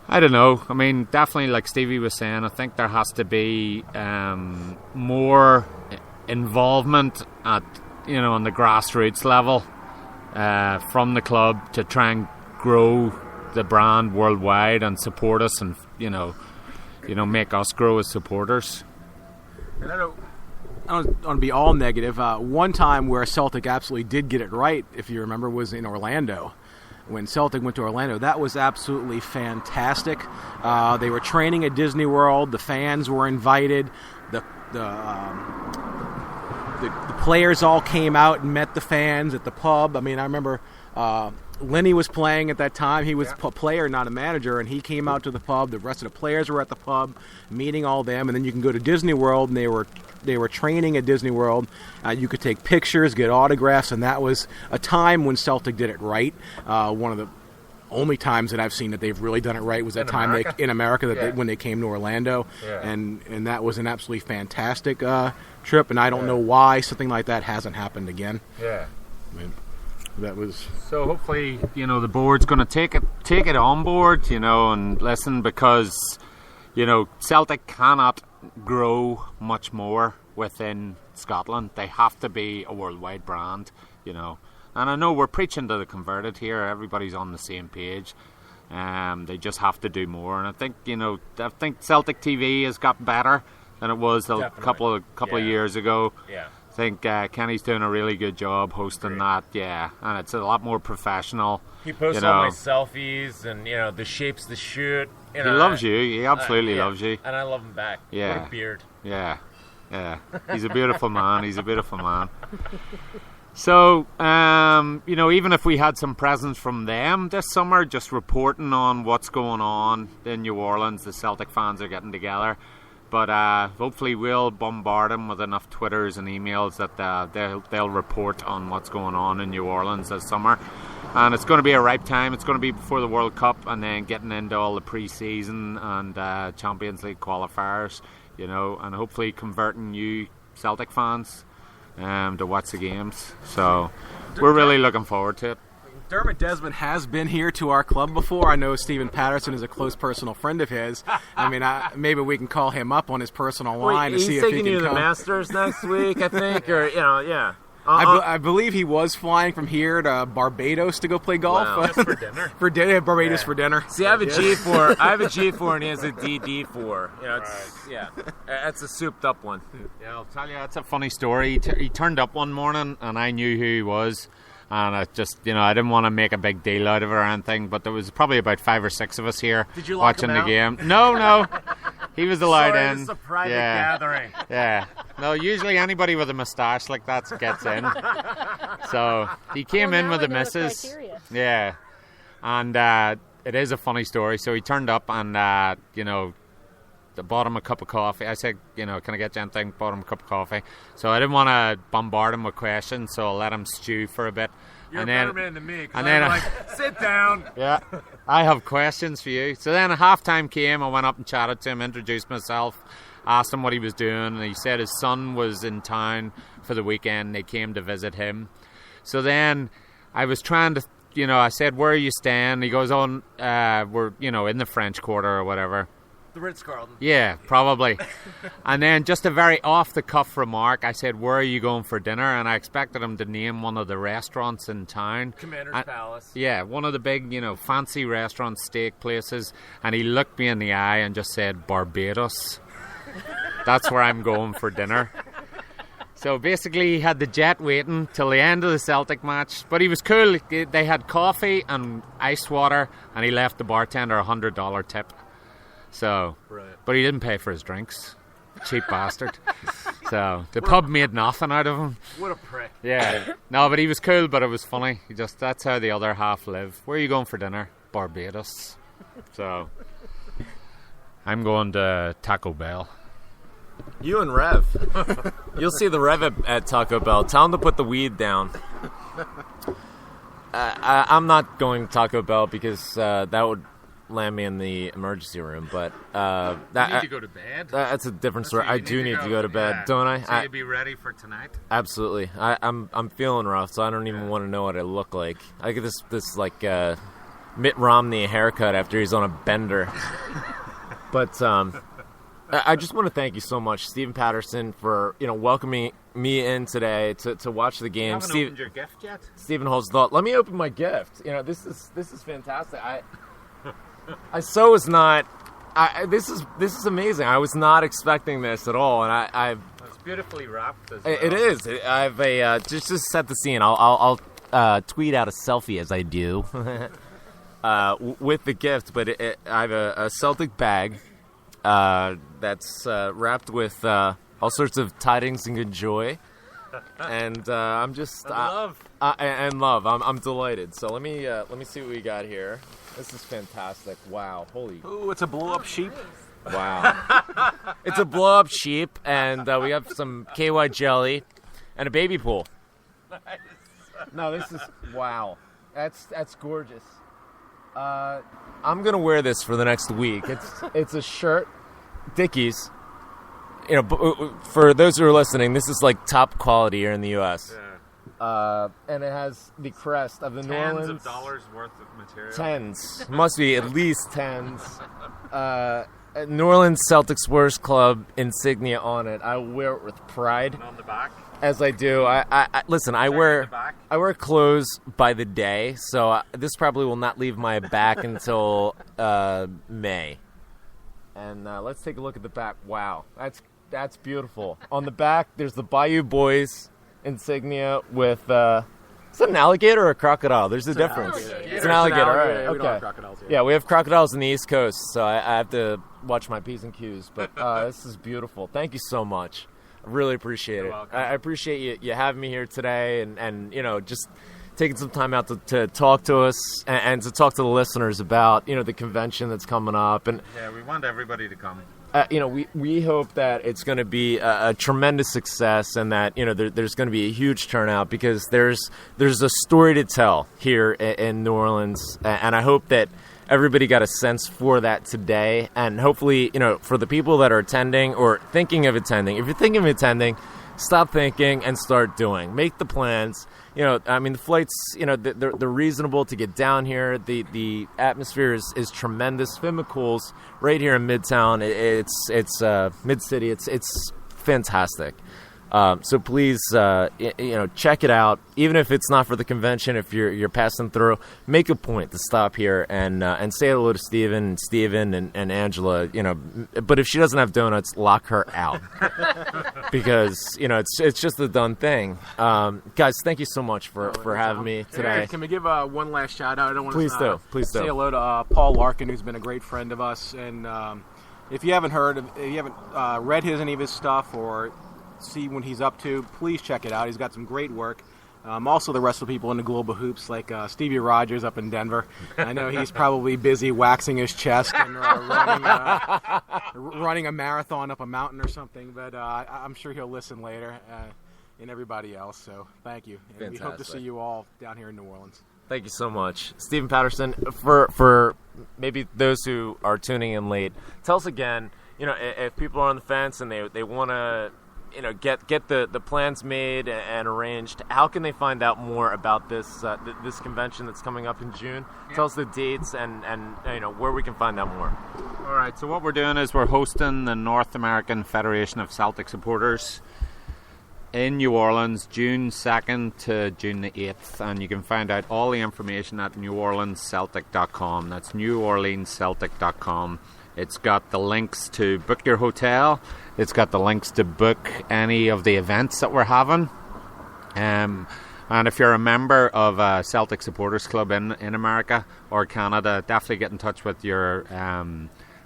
I don't know. I mean, definitely, like Stevie was saying, I think there has to be more involvement at, on the grassroots level from the club to try and grow the brand worldwide and support us and, make us grow as supporters. And I don't want to be all negative. One time where Celtic absolutely did get it right, if you remember, was in Orlando. When Celtic went to Orlando, that was absolutely fantastic. They were training at Disney World. The fans were invited. The players all came out and met the fans at the pub. I mean, I remember Lenny was playing at that time. He was a player, not a manager, and he came out to the pub. The rest of the players were at the pub, meeting all them. And then you can go to Disney World, and they were training at Disney World. You could take pictures, get autographs, and that was a time when Celtic did it right. One of the only times that I've seen that they've really done it right was that time in America when they came to Orlando, and that was an absolutely fantastic trip. And I don't know why something like that hasn't happened again. Yeah. I mean, that was so. Hopefully, the board's going to take it on board, and listen, because Celtic cannot grow much more within Scotland. They have to be a worldwide brand, And I know we're preaching to the converted here. Everybody's on the same page. They just have to do more, and I think Celtic TV has got better than it was a couple of years ago. Yeah. I think Kenny's doing a really good job hosting that, and it's a lot more professional. He posts all my selfies and, the shapes the shoot. He loves you. He absolutely loves you. And I love him back. Yeah. What a beard. Yeah. He's a beautiful man. He's a beautiful man. So, even if we had some presence from them this summer, just reporting on what's going on in New Orleans, the Celtic fans are getting together. But hopefully we'll bombard them with enough Twitters and emails that they'll report on what's going on in New Orleans this summer. And it's going to be a ripe time. It's going to be before the World Cup and then getting into all the pre-season and Champions League qualifiers, and hopefully converting new Celtic fans to watch the games. So we're really looking forward to it. Dermot Desmond has been here to our club before. I know Stephen Patterson is a close personal friend of his. I mean, maybe we can call him up on his personal line to see if he can come. He's taking you to the Masters next week, I think, or yeah. I believe he was flying from here to Barbados to go play golf. Wow. For dinner. Barbados for dinner. See, I have a G4. I have a G4, and he has a DD4. That's a souped-up one. Yeah, I'll tell you, that's a funny story. He turned up one morning, and I knew who he was. And I just, I didn't want to make a big deal out of it or anything, but there was probably about 5 or 6 of us here watching the game. No. He was allowed Sorry, in. this is a private gathering. Yeah. No, usually anybody with a moustache like that gets in. So he came in with the missus. Yeah. And it is a funny story. So he turned up and, bought him a cup of coffee. I said, can I get you anything? Bought him a cup of coffee. So I didn't want to bombard him with questions, so I let him stew for a bit. You're and a then, better man than me, because and then, I'm like, sit down. Yeah, I have questions for you. So then halftime came, I went up and chatted to him, introduced myself, asked him what he was doing, and he said his son was in town for the weekend. They came to visit him. So then I was trying to, I said, where are you staying? He goes, we're, in the French Quarter or whatever. The Ritz-Carlton. Yeah, probably. And then just a very off-the-cuff remark, I said, where are you going for dinner? And I expected him to name one of the restaurants in town. Commander's Palace. Yeah, one of the big, fancy restaurant steak places. And he looked me in the eye and just said, Barbados. That's where I'm going for dinner. So basically he had the jet waiting till the end of the Celtic match. But he was cool. They had coffee and ice water, and he left the bartender a $100 tip. So, right. But he didn't pay for his drinks. Cheap bastard. So, the pub made nothing out of him. What a prick. Yeah. No, but he was cool, but it was funny. That's how the other half live. Where are you going for dinner? Barbados. So, I'm going to Taco Bell. You and Rev. You'll see the Rev at Taco Bell. Tell him to put the weed down. I'm not going to Taco Bell because that would land me in the emergency room, but you need to go to bed. That's a different story. I do need to go to bed, don't I? So you'd be ready for tonight? Absolutely. I'm feeling rough, so I don't even want to know what I look like. I get this like Mitt Romney haircut after he's on a bender. But I just want to thank you so much, Stephen Patterson, for welcoming me in today to watch the game. You haven't opened your gift yet? Stephen holds thought. Let me open my gift. This is fantastic. I so was not. This is amazing. I was not expecting this at all, and it's beautifully wrapped. As well. It is. I've just to set the scene. I'll tweet out a selfie as I do with the gift, but I have a Celtic bag that's wrapped with all sorts of tidings and good joy, and I'm just love and love. I'm delighted. So let me see what we got here. This is fantastic. Wow. Holy. Ooh, it's a blow-up sheep. Wow. It's a blow-up sheep, and we have some KY jelly and a baby pool. Nice. No, this is... Wow. That's gorgeous. I'm going to wear this for the next week. It's a shirt. Dickies. For those who are listening, this is like top quality here in the U.S. Yeah. And it has the crest of the New Orleans. Tens of dollars worth of material. Tens. Must be at least tens. New Orleans Celtics Worst Club insignia on it. I wear it with pride. And on the back? As I do. Listen, I wear clothes by the day, so this probably will not leave my back until May. And let's take a look at the back. Wow. That's beautiful. On the back, there's the Bayou Boys insignia with is that an alligator or a crocodile? There's a difference. It's an alligator. All right. Yeah, we don't have crocodiles here. Yeah, we have crocodiles in the East Coast, so I have to watch my P's and Q's. But this is beautiful. Thank you so much. I really appreciate it. I appreciate you having me here today, and just taking some time out to talk to us and to talk to the listeners about the convention that's coming up. And yeah, we want everybody to come. We hope that it's going to be a tremendous success, and that there's going to be a huge turnout, because there's a story to tell here in New Orleans, and I hope that everybody got a sense for that today. And hopefully, for the people that are attending or thinking of attending, if you're thinking of attending, stop thinking and start doing. Make the plans. The flights, they're reasonable to get down here. The atmosphere is tremendous. Finn McCool's right here in Midtown. It's Mid-City. It's fantastic. So please, check it out. Even if it's not for the convention, if you're passing through, make a point to stop here and say hello to Steven and Angela. But if she doesn't have donuts, lock her out because it's just a done thing. Guys, thank you so much for having me today. Hey, can we give one last shout out? I don't want to. Please do. Say hello to Paul Larkin, who's been a great friend of us, and if you haven't read any of his stuff or see what he's up to, please check it out. He's got some great work. Also, the rest of the people in the Global Hoops, like Stevie Rogers up in Denver. I know he's probably busy waxing his chest and running a marathon up a mountain or something, but I'm sure he'll listen later, and everybody else. So thank you. And we hope to see you all down here in New Orleans. Thank you so much. Stephen Patterson, for maybe those who are tuning in late, tell us again, if people are on the fence and they want to, get the plans made and arranged, how can they find out more about this this convention that's coming up in June? Yeah. Tell us the dates and where we can find out more. All right, so what we're doing is we're hosting the North American Federation of Celtic Supporters in New Orleans, June 2nd to June the 8th, and you can find out all the information at neworleansceltic.com. That's neworleansceltic.com. It's got the links to book your hotel. It's got the links to book any of the events that we're having. And if you're a member of a Celtic Supporters Club in America or Canada, definitely get in touch with your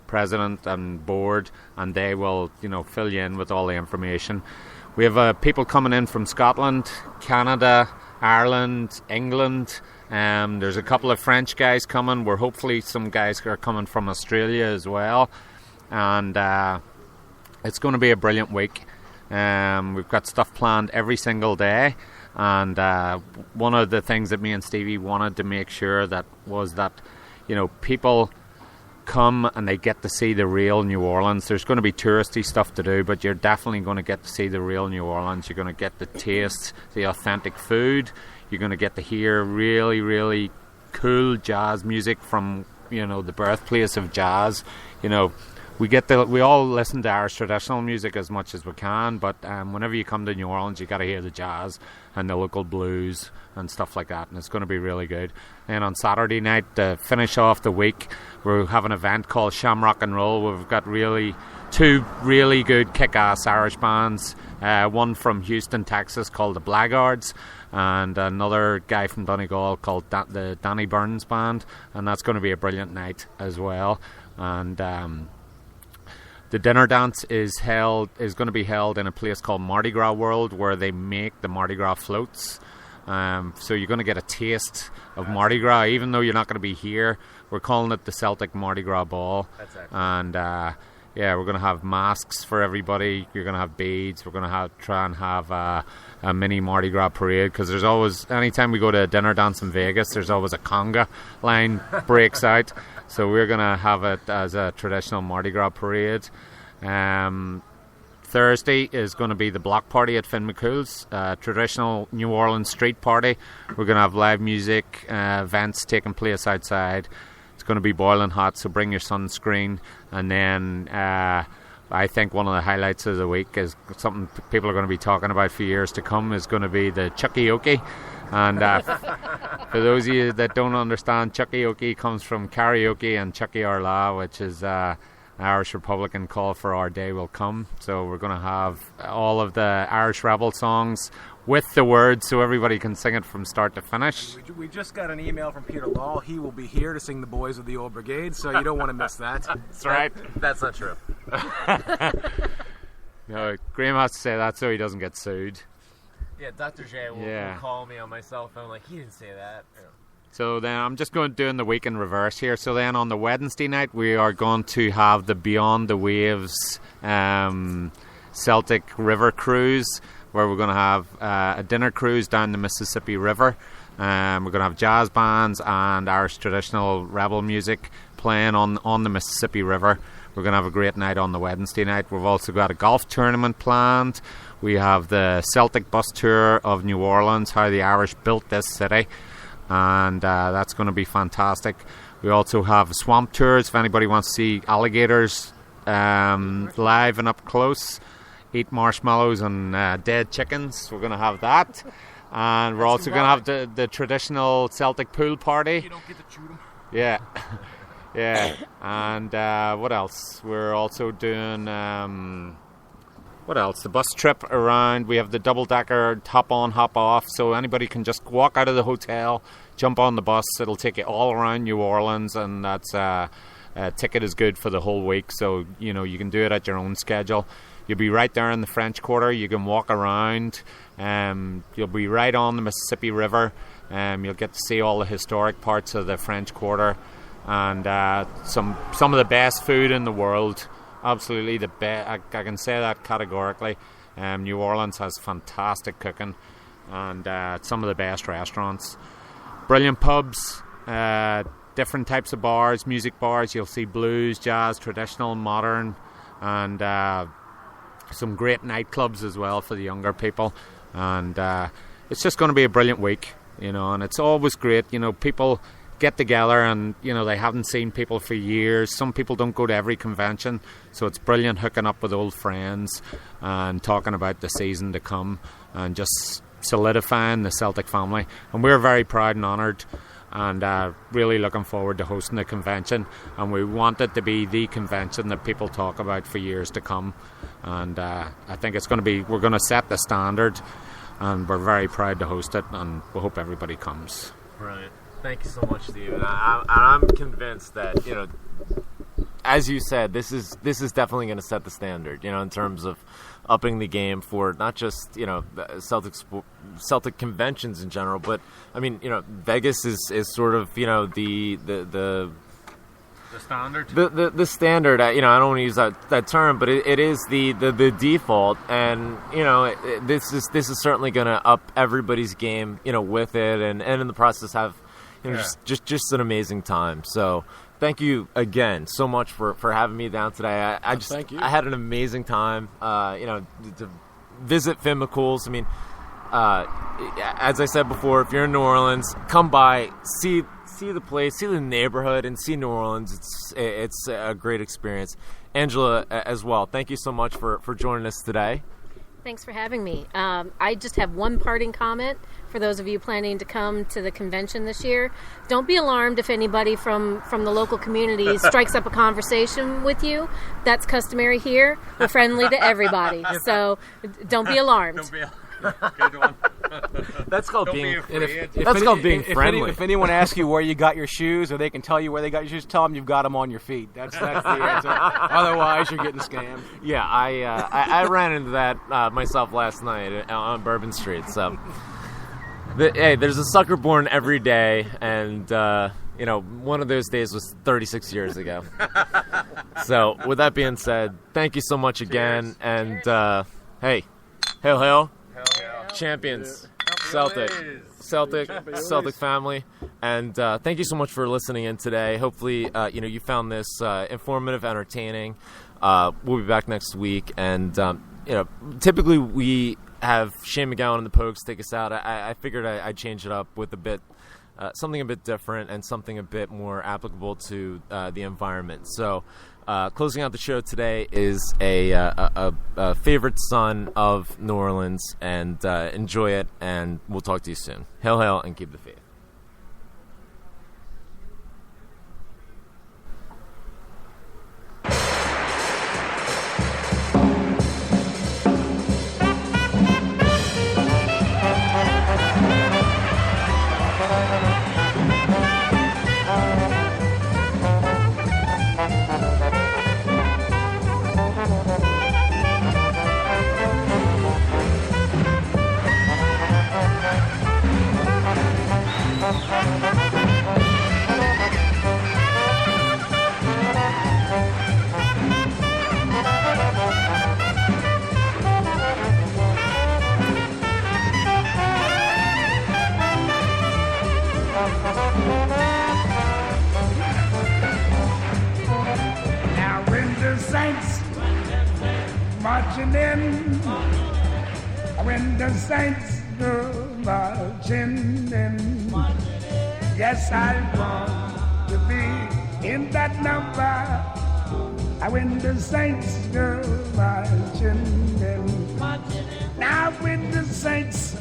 president and board, and they will, fill you in with all the information. We have people coming in from Scotland, Canada, Ireland, England. There's a couple of French guys coming. We're hopefully some guys are coming from Australia as well. And it's going to be a brilliant week. We've got stuff planned every single day. And one of the things that me and Stevie wanted to make sure that was that, people come and they get to see the real New Orleans. There's going to be touristy stuff to do, but you're definitely going to get to see the real New Orleans. You're going to get to taste the authentic food. You're going to get to hear really, really cool jazz music from, the birthplace of jazz. We all listen to Irish traditional music as much as we can, but whenever you come to New Orleans, you got to hear the jazz and the local blues and stuff like that, and it's going to be really good. And on Saturday night, to finish off the week, we have an event called Shamrock and Roll. We've got two really good kick-ass Irish bands, one from Houston, Texas called the Blackguards, and another guy from Donegal called the Danny Burns Band, and that's going to be a brilliant night as well. And the dinner dance is going to be held in a place called Mardi Gras World, where they make the Mardi Gras floats. So you're going to get a taste of Mardi Gras, even though you're not going to be here. We're calling it the Celtic Mardi Gras Ball. That's excellent. And we're going to have masks for everybody. You're going to have beads. We're going to try and have a mini Mardi Gras parade, because there's always, anytime we go to a dinner dance in Vegas, there's always a conga line breaks out. So we're going to have it as a traditional Mardi Gras parade. Thursday is going to be the block party at Finn McCool's, traditional New Orleans street party. We're going to have live music, events taking place outside. It's going to be boiling hot, so bring your sunscreen. And then I think one of the highlights of the week is something people are going to be talking about for years to come, is going to be the Chuckyoke. And for those of you that don't understand, Chuckyoke comes from karaoke and Chucky Our La, which is Irish Republican call for Our Day Will Come. So we're going to have all of the Irish Rebel songs with the words, so everybody can sing it from start to finish. We just got an email from Peter Law. He will be here to sing The Boys of the Old Brigade, so you don't want to miss that. That's right. That's not true. No, Graham has to say that so he doesn't get sued. Yeah, Dr. J will call me on my cell phone like, he didn't say that. So then I'm just going to do the week in reverse here. So then on the Wednesday night, we are going to have the Beyond the Waves Celtic River Cruise, where we're going to have a dinner cruise down the Mississippi River. We're going to have jazz bands and Irish traditional rebel music playing on the Mississippi River. We're going to have a great night on the Wednesday night. We've also got a golf tournament planned. We have the Celtic bus tour of New Orleans, how the Irish built this city. And that's going to be fantastic. We also have swamp tours if anybody wants to see alligators live and up close, eat marshmallows and dead chickens. We're going to have that. And we're also going to have the traditional Celtic pool party. You don't get to shoot them. Yeah. Yeah. And what else? We're also doing... what else? The bus trip around. We have the double-decker hop on, hop off, so anybody can just walk out of the hotel, jump on the bus. It'll take you all around New Orleans, and that's Ticket is good for the whole week, so you can do it at your own schedule. You'll be right there in the French Quarter. You can walk around. You'll be right on the Mississippi River. You'll get to see all the historic parts of the French Quarter, and some of the best food in the world. Absolutely the best. I can say that categorically. New Orleans has fantastic cooking, and some of the best restaurants. Brilliant pubs, different types of bars, music bars. You'll see blues, jazz, traditional, modern, and some great nightclubs as well for the younger people. And it's just going to be a brilliant week, and it's always great. People get together and, they haven't seen people for years. Some people don't go to every convention, so it's brilliant hooking up with old friends and talking about the season to come and just solidifying the Celtic family. And we're very proud and honoured and really looking forward to hosting the convention. And we want it to be the convention that people talk about for years to come. And I think we're going to set the standard, and we're very proud to host it, and we hope everybody comes. Brilliant. Thank you so much, Steve. And I'm convinced that, as you said, this is definitely going to set the standard, in terms of upping the game for not just, Celtic conventions in general, but, Vegas is sort of, the standard. The standard. I don't want to use that term, but it is the default, and this is certainly going to up everybody's game, with it, and in the process have just an amazing time. So thank you again so much for having me down today. Thank you. I had an amazing time. To visit Finn McCool's. As I said before, if you're in New Orleans, come by, see the place, see the neighborhood, and see New Orleans. It's a great experience. Angela, as well, thank you so much for joining us today. Thanks for having me. I just have one parting comment for those of you planning to come to the convention this year. Don't be alarmed if anybody from the local community strikes up a conversation with you. That's customary here. We're friendly to everybody, so don't be alarmed. Good one. That's called being friendly. If anyone asks you where you got your shoes, or they can tell you where they got your shoes, tell them you've got them on your feet. That's the answer. Otherwise, you're getting scammed. Yeah, I ran into that myself last night on Bourbon Street. So, hey, there's a sucker born every day, and one of those days was 36 years ago. So, with that being said, thank you so much again, and hey, hail. Champions, Celtic family, and thank you so much for listening in today. Hopefully, you found this informative, entertaining. We'll be back next week, and typically we have Shane McGowan and the Pogues take us out. I figured I'd change it up with something a bit different and something a bit more applicable to the environment. So. Closing out the show today is a favorite son of New Orleans, and enjoy it, and we'll talk to you soon. Hail, and keep the faith. Now when the saints marching in, when the saints go marching in, yes, I want to be in that number. When the saints go marching in, now when the saints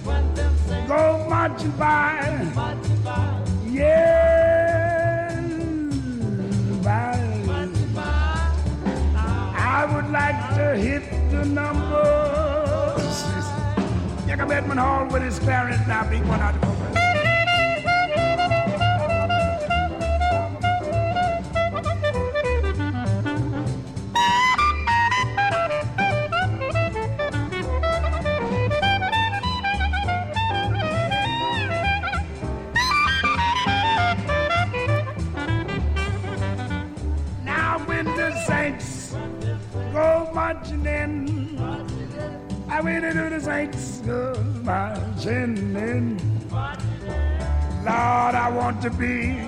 go marching by, yeah, I would like to hit the numbers. Jacob Edmund Hall with his clarinet now, big one out of the program. in. I waited to the saints marching in. Lord, I want to be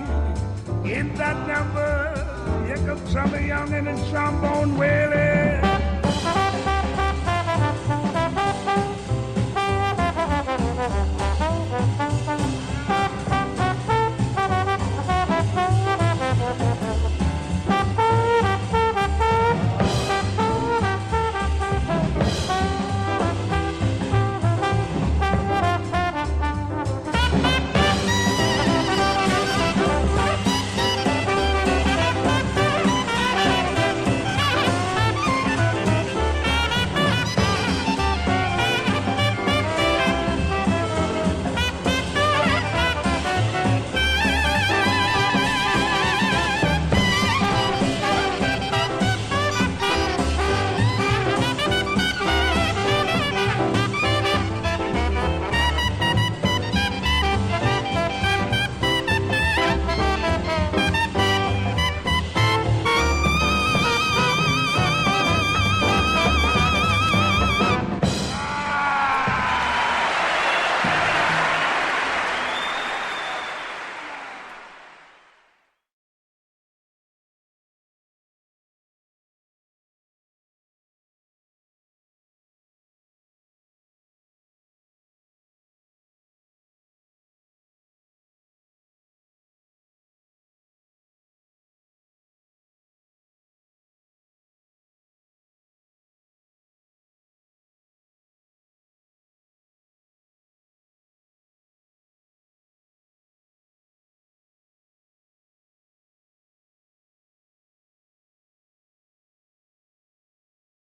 in that number. Here comes Summer Young and his trombone wailing.